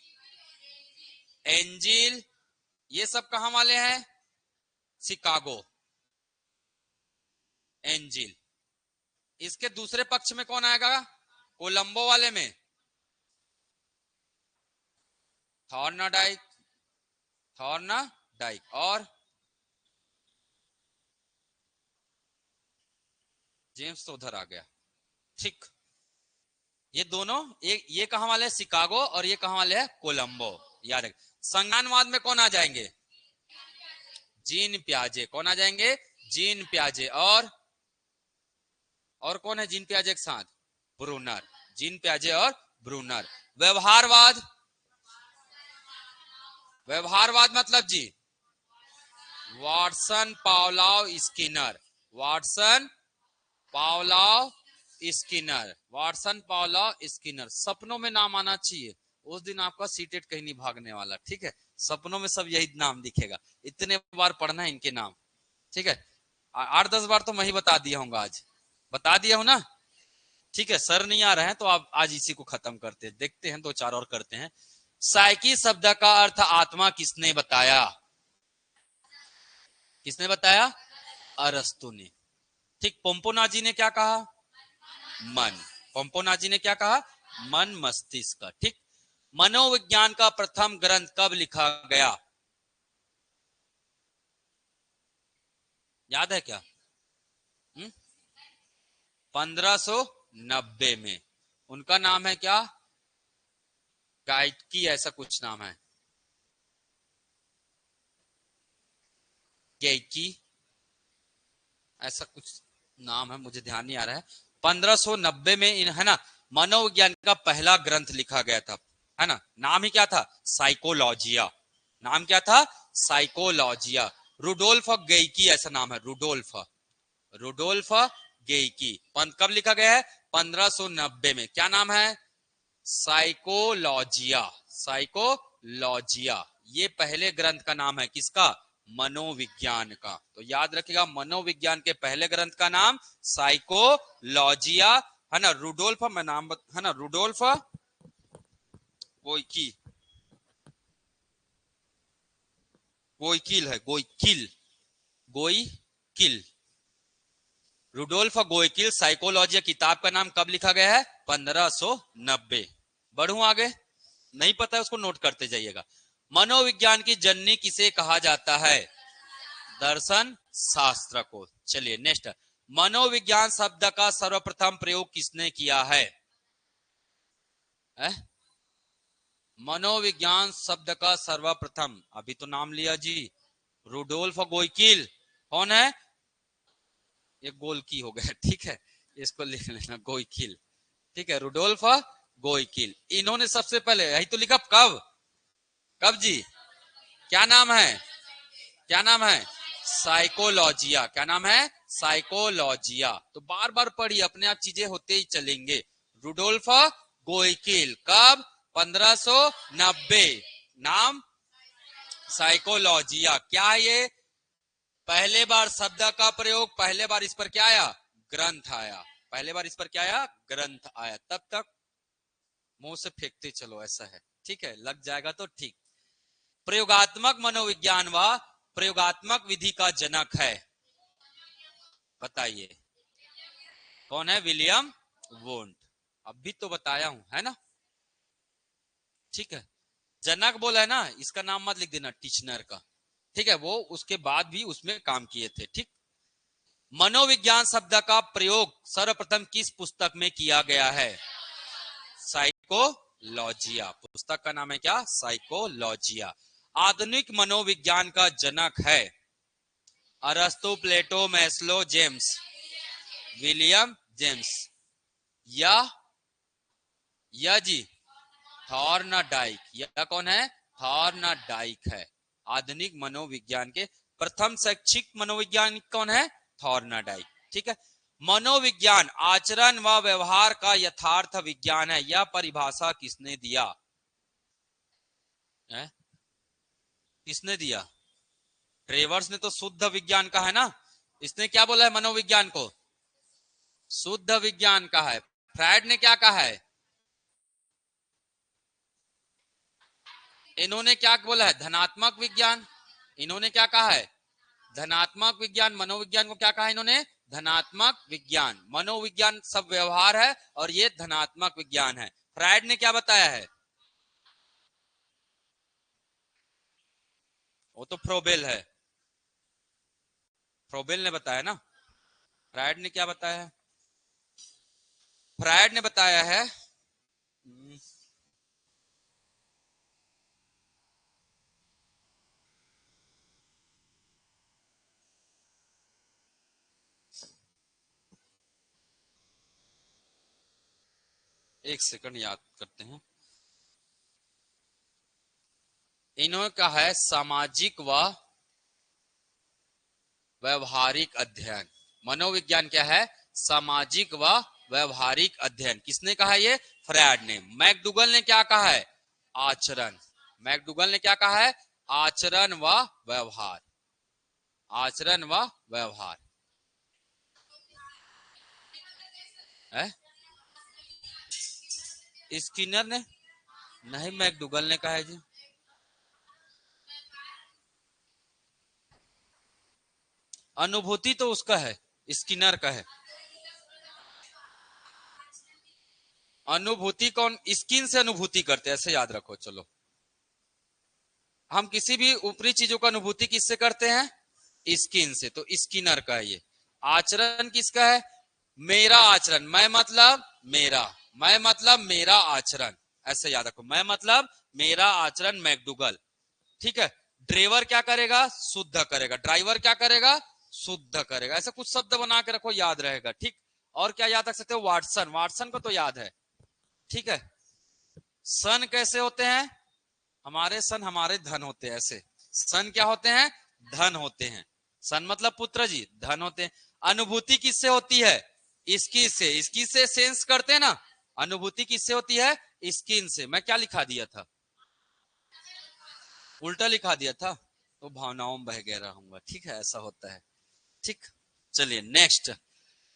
एंजिल, ये सब कहां वाले हैं? Chicago, angel. इसके दूसरे पक्ष में कौन आएगा? कोलंबो वाले में थॉर्नाडाइक, थॉर्नाडाइक और जेम्स तो उधर आ गया। ठीक। ये दोनों, ये कहां वाले? शिकागो। और ये कहां वाले हैं? कोलंबो। याद रख। संज्ञानवाद में कौन आ जाएंगे? जीन प्याजे। कौन आ जाएंगे? जीन प्याजे। और कौन है जीन प्याजे के साथ? ब्रूनर। जीन प्याजे और ब्रूनर। व्यवहारवाद, व्यवहारवाद मतलब जी Watson, Pavlov, Skinner. Watson, Pavlov, Skinner. Watson, Pavlov, Skinner. सपनों में नाम आना चाहिए, उस दिन आपका सीटेट कहीं नहीं भागने वाला। ठीक है, सपनों में सब यही नाम दिखेगा। इतने बार पढ़ना है इनके नाम। ठीक है, 8-10 बार तो मैं ही बता दिया हूँ, आज बता दिया हूं ना। ठीक है, सर नहीं आ रहे हैं तो आप आज इसी को खत्म करते हैं। देखते हैं 2-4 और करते हैं। साइकी शब्द का अर्थ आत्मा किसने बताया? किसने बताया? अरस्तु ने। ठीक। पोम्पोनाजी ने क्या कहा? मन। पोम्पोनाजी ने क्या कहा? मन, मस्तिष्क का। ठीक। मनोविज्ञान का प्रथम ग्रंथ कब लिखा गया? याद है क्या? 1590 में। उनका नाम है क्या? गाइडकी, ऐसा कुछ नाम है। गाइडकी ऐसा कुछ नाम है, मुझे ध्यान नहीं आ रहा है। 1590 में इन, है ना, मनोविज्ञान का पहला ग्रंथ लिखा गया था, है ना। नाम ही क्या था? साइकोलॉजिया। नाम क्या था? साइकोलॉजिया। रुडोल्फ गेइकी ऐसा नाम है, रुडोल्फ, रुडोल्फ गेइकी। कब लिखा गया है? 1590 में। क्या नाम है? साइकोलॉजिया। साइकोलॉजिया, ये पहले ग्रंथ का नाम है। किसका? मनोविज्ञान का। तो याद रखिएगा, मनोविज्ञान के पहले ग्रंथ का नाम साइकोलॉजिया, है ना। रुडोल्फ, मैं नाम है ना, रुडोल्फ गोइकी, गोइकिल है, गोइकिल, गोइकिल, रुडोल्फ गोइकिल। साइकोलॉजिया किताब का नाम कब लिखा गया है? 1590। बढ़ू आगे, नहीं पता है उसको नोट करते जाइएगा। मनोविज्ञान की जननी किसे कहा जाता है? दर्शन शास्त्र को। चलिए नेक्स्ट, मनोविज्ञान शब्द का सर्वप्रथम प्रयोग किसने किया है? मनोविज्ञान शब्द का सर्वप्रथम, अभी तो नाम लिया जी, रुडोल्फ गोइकिल। कौन है? ये गोल की हो गया, ठीक है, इसको लिख लेना, गोइकिल। ठीक है, रुडोल्फ गोइकिल। इन्होंने सबसे पहले यही तो लिखा। कब? कब जी? क्या नाम है? क्या नाम है? साइकोलॉजिया। क्या नाम है? साइकोलॉजिया। तो बार बार पढ़िए, अपने आप चीजें होते ही चलेंगे। रुडोल्फ गोइकिल। कब? 1590। नाम साइकोलॉजिया। क्या है ये? पहले बार शब्द का प्रयोग, पहले बार इस पर क्या आया? ग्रंथ आया। पहले बार इस पर क्या आया? ग्रंथ आया। तब तक मुंह से फेंकते चलो, ऐसा है। ठीक है, लग जाएगा तो ठीक। प्रयोगात्मक मनोविज्ञान व प्रयोगात्मक विधि का जनक है, बताइए कौन है? William won't. अब भी तो बताया हूं, है ना। ठीक है, जनक बोला है ना, इसका नाम मत लिख देना टिचनर का, ठीक है। वो उसके बाद भी उसमें काम किए थे, ठीक। मनोविज्ञान शब्द का प्रयोग सर्वप्रथम किस पुस्तक में किया गया है? साइकोलॉजिया। पुस्तक का नाम है क्या? साइकोलॉजिया। आधुनिक मनोविज्ञान का जनक है अरस्तु, प्लेटो, मैस्लो, जेम्स। William James. या जी थॉर्नडाइक। यह कौन है? थॉर्नडाइक है। आधुनिक मनोविज्ञान के प्रथम शैक्षिक मनोविज्ञानिक कौन है? थॉर्नडाइक, ठीक है। मनोविज्ञान आचरण व व्यवहार का यथार्थ विज्ञान है, यह परिभाषा किसने दिया है? किसने दिया? ट्रेवर्स ने तो शुद्ध विज्ञान का है ना, इसने क्या बोला है मनोविज्ञान को? शुद्ध विज्ञान का है। फ्रायड ने क्या कहा है? इन्होंने क्या बोला है? धनात्मक विज्ञान। इन्होंने क्या कहा है? धनात्मक विज्ञान। मनोविज्ञान को क्या कहा इन्होंने? धनात्मक विज्ञान। मनोविज्ञान सब व्यवहार है और ये धनात्मक विज्ञान है। फ्रायड ने क्या बताया है? वो तो फ्रोबेल है, फ्रोबेल ने बताया ना। फ्रायड ने क्या बताया है? फ्रायड ने बताया है एक सेकंड याद करते हैं। इन्होंने कहा है सामाजिक व व्यवहारिक अध्ययन। मनोविज्ञान क्या है? सामाजिक व व्यवहारिक अध्ययन। किसने कहा ये? फ्रायड ने। मैकडूगल ने क्या कहा है? आचरण। मैकडूगल ने क्या कहा है? आचरण व व्यवहार। आचरण व व्यवहार है। स्किनर ने नहीं, मैकडूगल ने कहा है जी। अनुभूति तो उसका है, स्किनर का है। अनुभूति कौन? स्किन से अनुभूति करते हैं, ऐसे याद रखो। चलो, हम किसी भी ऊपरी चीजों का अनुभूति किससे करते हैं? स्किन से। तो स्किनर का है ये। आचरण किसका है? मेरा आचरण। मैं मतलब मेरा, मैं मतलब मेरा आचरण, ऐसे याद रखो। मैं मतलब मेरा आचरण मैकडूगल, ठीक है। ड्राइवर क्या करेगा? शुद्ध करेगा। ड्राइवर क्या करेगा? शुद्ध करेगा। ऐसे कुछ शब्द बना के रखो, याद रहेगा, ठीक। और क्या याद रख सकते हो? वाटसन। वाटसन को तो याद है, ठीक है। सन कैसे होते हैं? हमारे सन हमारे धन होते हैं, ऐसे। सन क्या होते हैं? धन होते हैं। सन मतलब पुत्र जी, धन होते हैं। अनुभूति किससे होती है? इसकी से। इसकी से सेंस करते हैं ना। अनुभूति किससे होती है? स्किन से। मैं क्या लिखा दिया था? उल्टा लिखा दिया था, तो भावनाओं में बह गया रहूंगा, ठीक है। ऐसा होता है, ठीक। चलिए नेक्स्ट।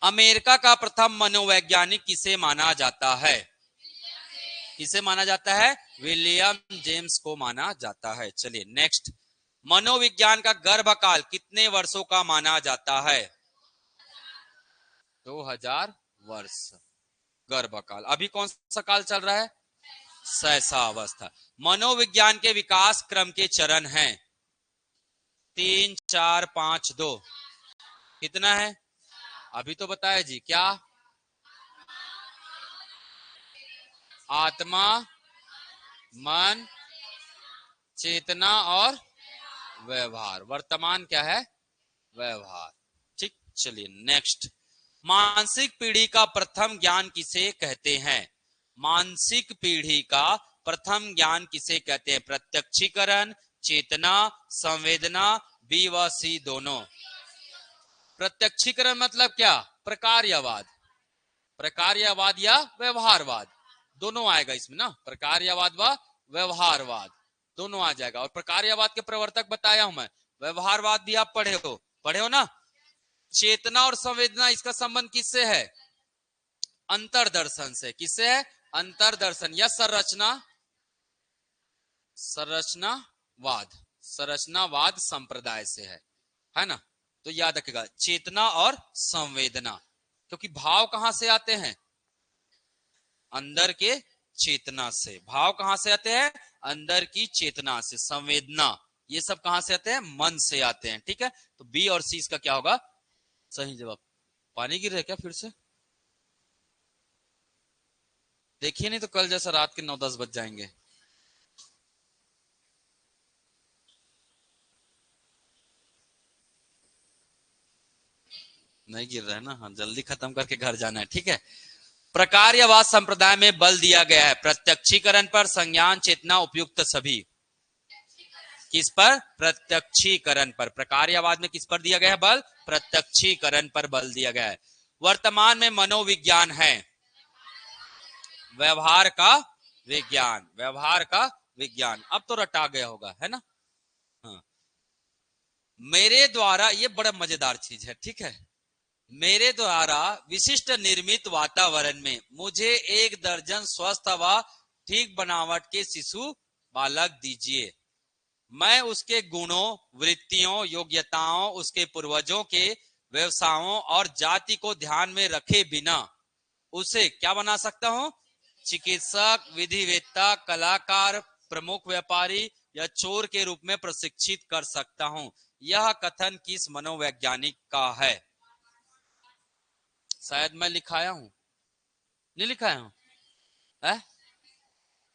अमेरिका का प्रथम मनोवैज्ञानिक किसे माना जाता है? किसे माना जाता है? विलियम जेम्स को माना जाता है। चलिए नेक्स्ट। मनोविज्ञान का गर्भकाल कितने वर्षों का माना जाता है? 2000 वर्ष गर्भकाल। अभी कौन सा काल चल रहा है? शैशवावस्था। मनोविज्ञान के विकास क्रम के चरण हैं 3, 4, 5, 2। कितना है? अभी तो बताया जी। क्या? आत्मा, मन, चेतना और व्यवहार। वर्तमान क्या है? व्यवहार, ठीक। चलिए नेक्स्ट। मानसिक पीढ़ी का प्रथम ज्ञान किसे कहते हैं? मानसिक पीढ़ी का प्रथम ज्ञान किसे कहते हैं? प्रत्यक्षीकरण, चेतना, संवेदना, बी व सी दोनों। प्रत्यक्षीकरण मतलब क्या? प्रकार्यवाद। प्रकार्यवाद या व्यवहारवाद, दोनों आएगा इसमें ना। प्रकार्यवाद व व्यवहारवाद दोनों आ जाएगा। और प्रकार्यवाद के प्रवर्तक बताया हूं मैं। व्यवहारवाद भी आप पढ़े हो ना। चेतना और संवेदना, इसका संबंध किससे है? अंतरदर्शन से। किससे है? अंतरदर्शन या संरचना, संरचनावाद, संरचनावाद संप्रदाय से है ना। तो याद रखिएगा चेतना और संवेदना, क्योंकि भाव कहां से आते हैं? अंदर के चेतना से। भाव कहां से आते हैं? अंदर की चेतना से। संवेदना, ये सब कहां से आते हैं? मन से आते हैं। ठीक है, तो बी और सी इसका क्या होगा सही जवाब। पानी गिर रहा है क्या फिर से? देखिए, नहीं तो कल जैसा रात के 9-10 बज जाएंगे। नहीं गिर रहा है ना? हाँ, जल्दी खत्म करके घर जाना है। ठीक है, प्रकार्यवाद संप्रदाय में बल दिया गया है प्रत्यक्षीकरण पर, संज्ञान, चेतना, उपयुक्त सभी। किस पर? प्रत्यक्षीकरण पर। प्रकार्यवाद में किस पर दिया गया है बल? प्रत्यक्षीकरण पर बल दिया गया है। वर्तमान में मनोविज्ञान है व्यवहार का विज्ञान। व्यवहार का विज्ञान। अब तो रटा गया होगा, है ना? हाँ, मेरे द्वारा, ये बड़ा मजेदार चीज है। ठीक है, मेरे द्वारा विशिष्ट निर्मित वातावरण में मुझे 1 दर्जन स्वस्थ व ठीक बनावट के शिशु बालक दीजिए। मैं उसके गुणों, वृत्तियों, योग्यताओं, उसके पूर्वजों के व्यवसायों और जाति को ध्यान में रखे बिना उसे क्या बना सकता हूं? चिकित्सक, विधिवेत्ता, कलाकार, प्रमुख व्यापारी या चोर के रूप में प्रशिक्षित कर सकता हूं। यह कथन किस मनोवैज्ञानिक का है? शायद मैं लिखाया हूं, नहीं लिखाया हूं? है?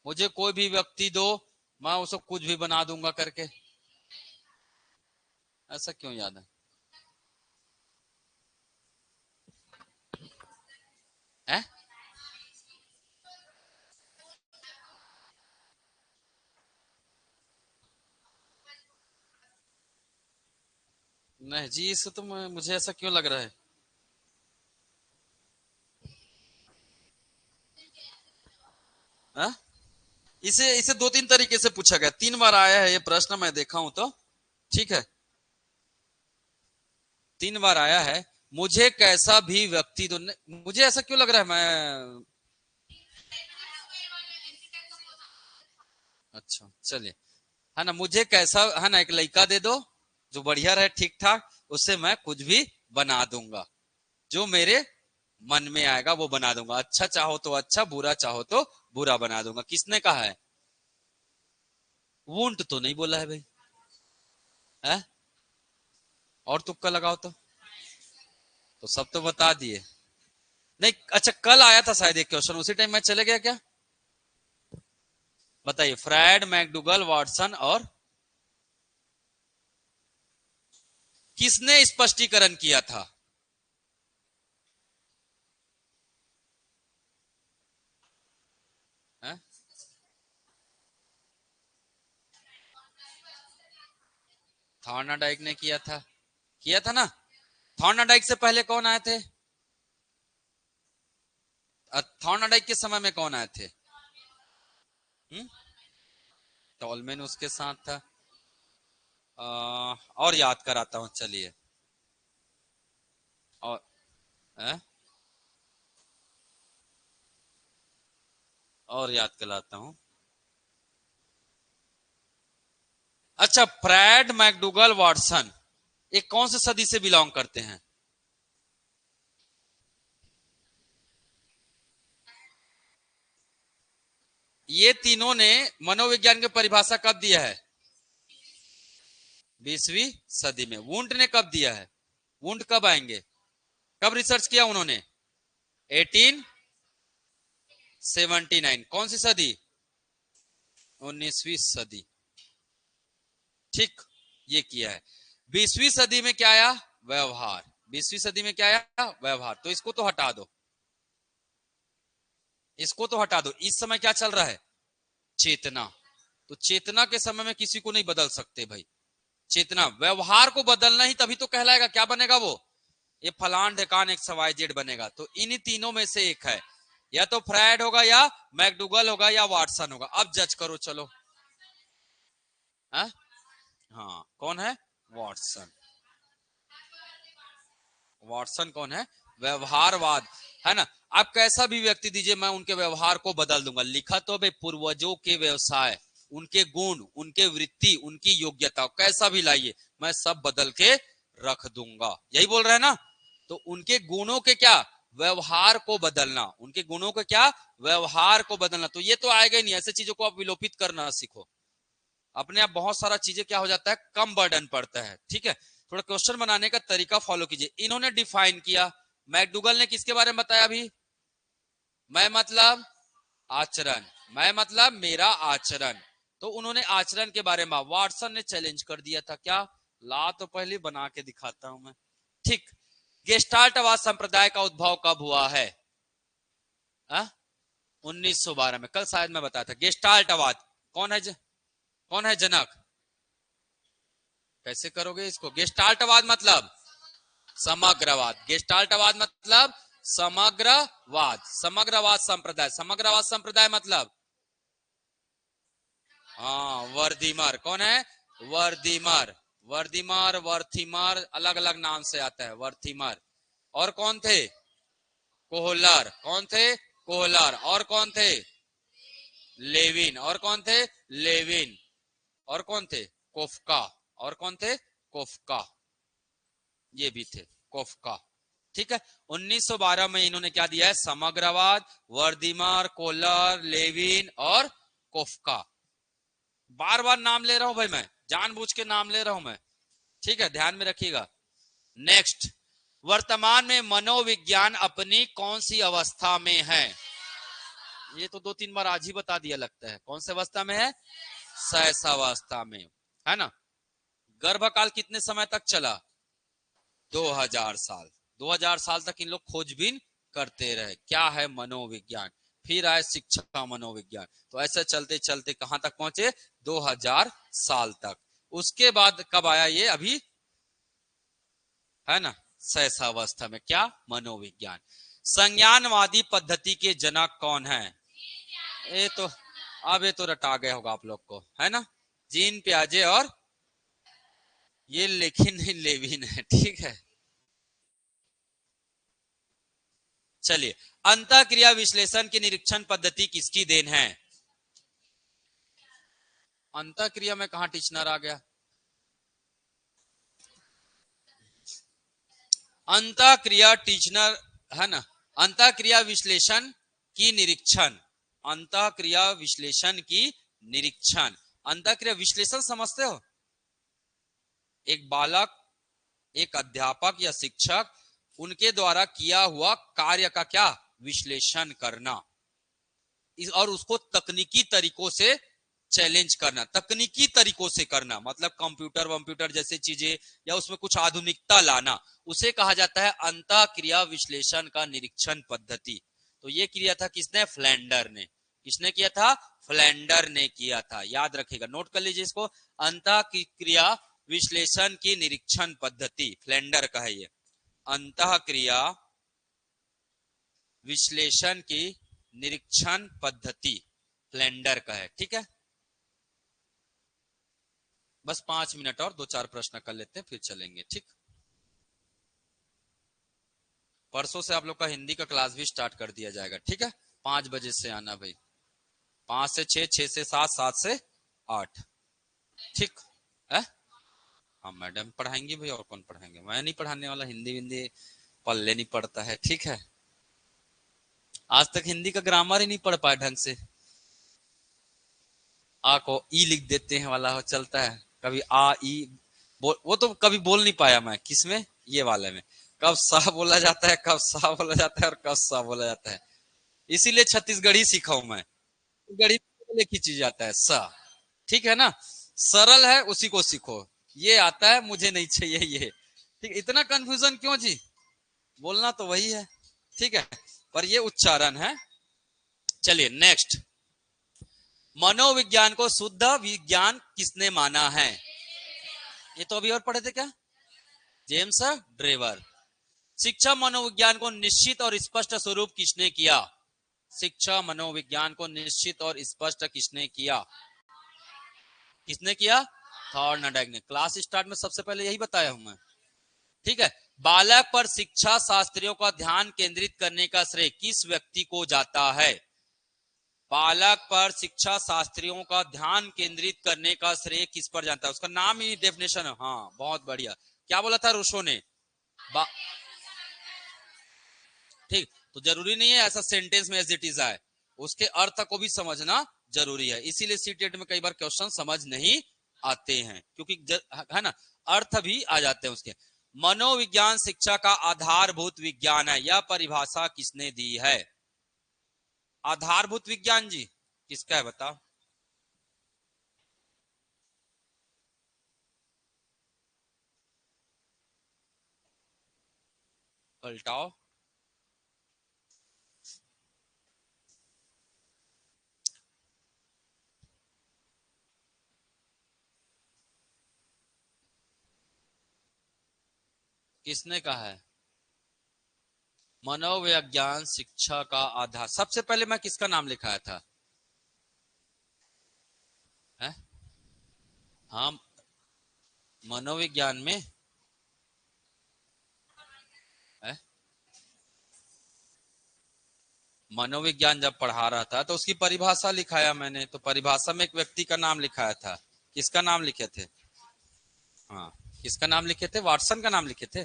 मुझे कोई भी व्यक्ति दो, मैं उसको कुछ भी बना दूंगा करके। ऐसा क्यों याद है? है? नहीं जी, इसे तो मुझे ऐसा क्यों लग रहा है? है? इसे इसे 2-3 तरीके से पूछा गया, 3 बार आया है ये प्रश्न, मैं देखा हूं तो। ठीक है, 3 बार आया है। मुझे कैसा भी व्यक्ति दो, मुझे ऐसा क्यों लग रहा है मैं। अच्छा चलिए, है ना, मुझे कैसा, है ना, एक लड़का दे दो जो बढ़िया रहे, ठीक ठाक, उससे मैं कुछ भी बना दूंगा, जो मेरे मन में आएगा वो बना दूंगा। अच्छा चाहो तो अच्छा, बुरा चाहो तो बुरा बना दूंगा। किसने कहा है? वुंट तो नहीं बोला है भाई। है? और तुक्का लगाओ तो सब तो बता दिए। नहीं, अच्छा, कल आया था शायद एक क्वेश्चन, उसी टाइम मैं चले गया क्या? बताइए, फ्रायड, मैकडूगल, वाटसन और किसने स्पष्टीकरण किया था? है? थॉर्नाडाइक ने किया था ना। थॉर्नाडाइक से पहले कौन आए थे? थॉर्नाडाइक के समय में कौन आए थे? टॉलमेन उसके साथ था। और याद कराता हूं, चलिए। और है? और याद कराता हूं। अच्छा, फ्रैड, मैकडूगल, वाटसन, ये कौन से सदी से बिलोंग करते हैं? ये तीनों ने मनोविज्ञान की परिभाषा कब दिया है? 20वीं सदी में। वुंट ने कब दिया है? वुंट कब आएंगे? कब रिसर्च किया उन्होंने? 1879। कौन सी सदी? 19वीं सदी। ठीक, ये किया है। 20वीं सदी में क्या आया? व्यवहार। 20वीं सदी में क्या आया? व्यवहार। तो इसको तो हटा दो, इसको तो हटा दो। इस समय क्या चल रहा है? चेतना। तो चेतना के समय में किसी को नहीं बदल सकते भाई। चेतना, व्यवहार को बदलना ही तभी तो कहलाएगा। क्या बनेगा वो? ये फलान ढेकान एक्स वाई जेड बनेगा। तो इन्हीं तीनों में से एक है, या तो फ्रायड होगा, या मैकडूगल होगा, या वाटसन होगा। अब जज करो चलो। है? हाँ, कौन है? वाटसन। वाटसन कौन है? व्यवहारवाद, है ना। आप कैसा भी व्यक्ति दीजिए, मैं उनके व्यवहार को बदल दूंगा। लिखा तो भाई पूर्वजों के व्यवसाय, उनके गुण, उनके वृत्ति, उनकी योग्यता, कैसा भी लाइए, मैं सब बदल के रख दूंगा। यही बोल रहे हैं ना। तो उनके गुणों के क्या? व्यवहार को बदलना, उनके गुणों को क्या, व्यवहार को बदलना। तो ये तो आएगा ही नहीं, ऐसे चीजों को आप विलोपित करना सीखो, अपने आप बहुत सारा चीजें क्या हो जाता है, कम बर्डन पड़ता है। ठीक है, थोड़ा क्वेश्चन बनाने का तरीका फॉलो कीजिए। इन्होंने डिफाइन किया, मैकडूगल ने किसके बारे में बताया अभी, मैं मतलब आचरण, मैं मतलब मेरा आचरण, तो उन्होंने आचरण के बारे में, वाटसन ने चैलेंज कर दिया था, क्या, ला तो पहले बना के दिखाता हूं मैं। ठीक, गेस्टाल्टवाद संप्रदाय का उद्भव कब हुआ है, 1912 में, कल शायद मैं बताया था। गेस्टाल्टवाद कौन है कौन है जनक, कैसे करोगे इसको, गेस्टाल्टवाद मतलब समग्रवाद, गेस्टाल्टवाद मतलब समग्रवाद, समग्रवाद संप्रदाय, समग्रवाद संप्रदाय मतलब, हाँ वर्दीमर, कौन है, वर्दीमर, वर्दीमर, वर्थिमर, अलग अलग नाम से आता है, वर्थिमर। और कौन थे, कोहलर, कौन थे, कोहलर। और कौन थे, लेविन। और कौन थे, लेविन। और कौन थे, कोफका। और कौन थे, कोफका, ये भी थे, कोफका। ठीक है, 1912 में इन्होंने क्या दिया है, समग्रवाद, वर्दीमर, कोहलर, लेविन और कोफका। बार बार नाम ले रहा हूं भाई, मैं जानबूझ के नाम ले रहा हूं मैं, ठीक है, ध्यान में रखिएगा। नेक्स्ट, वर्तमान में मनोविज्ञान अपनी कौन सी अवस्था में है, ये तो 2-3 बार आज ही बता दिया लगता है, कौन सी अवस्था में है, शैशवावस्था में, है ना। गर्भकाल कितने समय तक चला, 2000 साल, 2000 साल तक इन लोग खोजबीन करते रहे, क्या है मनोविज्ञान। फिर आए शिक्षा मनोविज्ञान, तो ऐसे चलते चलते कहां तक पहुंचे, 2000 साल तक। उसके बाद कब आया ये, अभी है ना, शैशवावस्था में क्या, मनोविज्ञान। संज्ञानवादी पद्धति के जनक कौन है, ये तो अब ये तो रटा गया होगा आप लोग को, है ना, जीन पियाजे और ये लेकिन नहीं लेविन है, ठीक है। चलिए, अंतःक्रिया विश्लेषण की निरीक्षण पद्धति किसकी देन है, अंतःक्रिया में कहा टीचनर आ गया, अंतःक्रिया टीचनर है ना, अंतःक्रिया विश्लेषण की निरीक्षण, अंतःक्रिया विश्लेषण की निरीक्षण। अंतःक्रिया विश्लेषण समझते हो, एक बालक, एक अध्यापक या शिक्षक, उनके द्वारा किया हुआ कार्य का क्या, विश्लेषण करना, और उसको तकनीकी तरीकों से चैलेंज करना, तकनीकी तरीकों से करना, मतलब कंप्यूटर वंप्यूटर जैसे चीजें, या उसमें कुछ आधुनिकता लाना, उसे कहा जाता है अंतःक्रिया विश्लेषण का निरीक्षण पद्धति। तो ये किया था किसने, फ्लैंडर ने, किसने किया था, फ्लैंडर ने किया था, याद रखिएगा, नोट कर लीजिए इसको, अंतःक्रिया विश्लेषण की निरीक्षण पद्धति, फ्लैंडर का है ये, अंतःक्रिया विश्लेषण की निरीक्षण पद्धति फ्लैंडर का है, ठीक है। बस 5 मिनट और 2-4 प्रश्न कर लेते हैं, फिर चलेंगे, ठीक। परसों से आप लोग का हिंदी का क्लास भी स्टार्ट कर दिया जाएगा, ठीक है, 5 बजे से आना भाई, 5 से 6, 6 से 7, 7 से 8, ठीक है। हाँ मैडम पढ़ाएंगे भाई, और कौन पढ़ाएंगे, मैं नहीं पढ़ाने वाला, हिंदी विंदी पल्ले नहीं पड़ता है, ठीक है। आज तक हिंदी का ग्रामर ही नहीं पढ़ पाए ढंग से, आ को ई लिख देते हैं वाला हो चलता है, कभी आ ई वो तो कभी बोल नहीं पाया मैं, किसमें, ये वाले में, कब सा बोला जाता है, कब सा बोला जाता है और कब सा बोला जाता है, इसीलिए छत्तीसगढ़ी सीखा हूं मैं, गढ़ी खींची जाता है सा, ठीक है ना, सरल है उसी को सीखो, ये आता है मुझे नहीं चाहिए ये, ठीक, इतना कंफ्यूजन क्यों जी, बोलना तो वही है, ठीक है, पर ये उच्चारण है। चलिए नेक्स्ट, मनोविज्ञान को शुद्ध विज्ञान किसने माना है, ये तो अभी और पढ़े थे क्या, जेम्स ड्रेवर। शिक्षा मनोविज्ञान को निश्चित और स्पष्ट स्वरूप किसने किया, शिक्षा मनोविज्ञान को निश्चित और स्पष्ट किसने किया, किसने किया, थॉर्नडाइक ने। क्लास स्टार्ट में सबसे पहले यही बताया हूं मैं, ठीक है। बालक पर शिक्षा शास्त्रियों का ध्यान केंद्रित करने का श्रेय किस व्यक्ति को जाता है, बालक पर शिक्षा शास्त्रियों का ध्यान केंद्रित करने का श्रेय किस पर जाता है, उसका नाम ही डेफिनेशन है, हाँ बहुत बढ़िया, क्या बोला था रूसो ने, ठीक, तो जरूरी नहीं है ऐसा सेंटेंस में एज इट इज आए, उसके अर्थ को भी समझना जरूरी है। इसीलिए सीटेट में कई बार क्वेश्चन समझ नहीं आते हैं, क्योंकि है ना, अर्थ भी आ जाते हैं उसके। मनोविज्ञान शिक्षा का आधारभूत विज्ञान है, यह परिभाषा किसने दी है? आधारभूत विज्ञान जी किसका है बताओ? पलटाओ। किसने कहा है मनोविज्ञान शिक्षा का आधार? सबसे पहले मैं किसका नाम लिखाया था? है? हाँ, मनोविज्ञान में है? मनोविज्ञान जब पढ़ा रहा था तो उसकी परिभाषा लिखाया मैंने, तो परिभाषा में एक व्यक्ति का नाम लिखाया था। किसका नाम लिखे थे? हाँ, किसका नाम लिखे थे? वाटसन का नाम लिखे थे।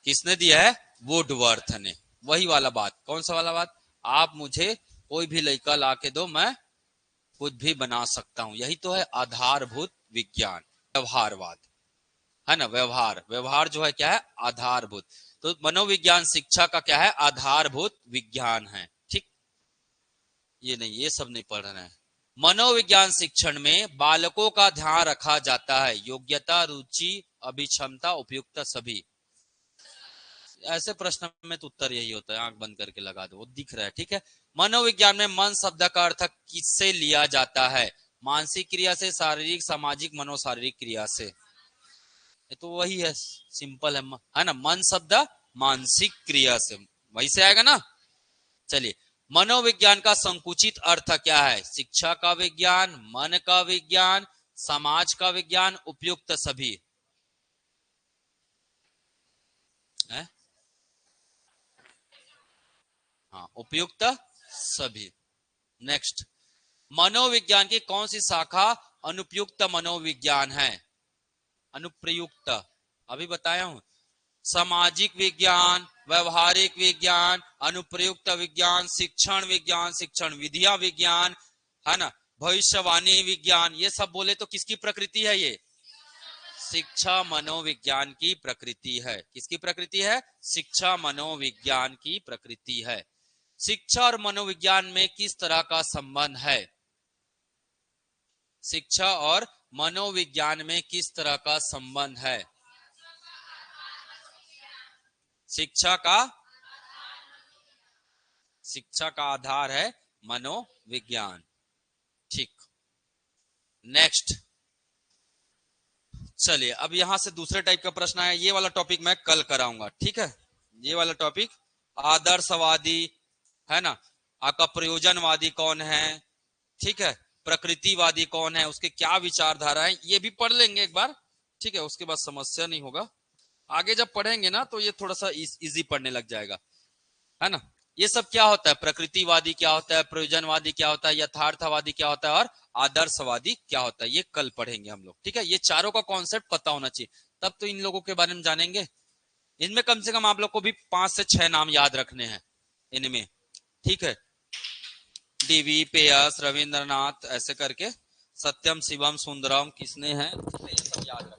किसने दिया है? वुडवर्थ ने। वही वाला बात, कौन सा वाला बात? आप मुझे कोई भी लड़का ला के दो, मैं कुछ भी बना सकता हूं, यही तो है आधारभूत विज्ञान। व्यवहारवाद है ना, व्यवहार, व्यवहार जो है क्या है? आधारभूत। तो मनोविज्ञान शिक्षा का क्या है? आधारभूत विज्ञान है। ठीक, ये नहीं, ये सब नहीं पढ़ रहे हैं। मनोविज्ञान शिक्षण में बालकों का ध्यान रखा जाता है, योग्यता, रुचि, अभिक्षमता, उपयुक्तता सभी। ऐसे प्रश्न में तो उत्तर यही होता है, आंख बंद करके लगा दो, वो दिख रहा है। ठीक है, मनोविज्ञान में मन शब्द का अर्थ किससे लिया जाता है? मानसिक क्रिया से, शारीरिक, सामाजिक, मनोशारीरिक क्रिया से। ये तो वही है, सिंपल है ना, मन शब्द मानसिक क्रिया से, वही से आएगा ना। चलिए, मनोविज्ञान का संकुचित अर्थ क्या है? शिक्षा का विज्ञान, मन का विज्ञान, समाज का विज्ञान, उपयुक्त सभी है। हाँ, उपयुक्त सभी। नेक्स्ट, मनोविज्ञान की कौन सी शाखा अनुपयुक्त मनोविज्ञान है? अनुप्रयुक्त अभी बताया हूं, सामाजिक विज्ञान, व्यवहारिक विज्ञान, अनुप्रयुक्त विज्ञान, शिक्षण विज्ञान, शिक्षण विधिया विज्ञान, है ना, भविष्यवाणी विज्ञान। ये सब बोले तो किसकी प्रकृति है? ये शिक्षा मनोविज्ञान की प्रकृति है। किसकी प्रकृति है? शिक्षा मनोविज्ञान की प्रकृति है। शिक्षा और मनोविज्ञान में किस तरह का संबंध है? शिक्षा और मनोविज्ञान में किस तरह का संबंध है? शिक्षा का आधार है मनोविज्ञान। ठीक, नेक्स्ट। चलिए, अब यहां से दूसरे टाइप का प्रश्न है, ये वाला टॉपिक मैं कल कराऊंगा। ठीक है, ये वाला टॉपिक आदर्शवादी है ना, आपका प्रयोजनवादी कौन है, ठीक है, प्रकृतिवादी कौन है, उसके क्या विचारधारा है, ये भी पढ़ लेंगे एक बार। ठीक है, उसके बाद समस्या नहीं होगा। आगे जब पढ़ेंगे ना तो ये थोड़ा सा इजी पढ़ने लग जाएगा, है ना। ये सब क्या होता है? प्रकृतिवादी क्या होता है, प्रयोजनवादी क्या होता है, यथार्थवादी क्या होता है, और आदर्शवादी क्या होता है, ये कल पढ़ेंगे हम लोग। ठीक है, ये चारों का कॉन्सेप्ट पता होना चाहिए, तब तो इन लोगों के बारे में जानेंगे। इनमें कम से कम आप लोग को भी 5 से 6 नाम याद रखने हैं इनमें। ठीक है, डीवी, पेयस, रविंद्रनाथ, ऐसे करके, सत्यम, शिवम, सुंदरम किसने हैं, ये सब याद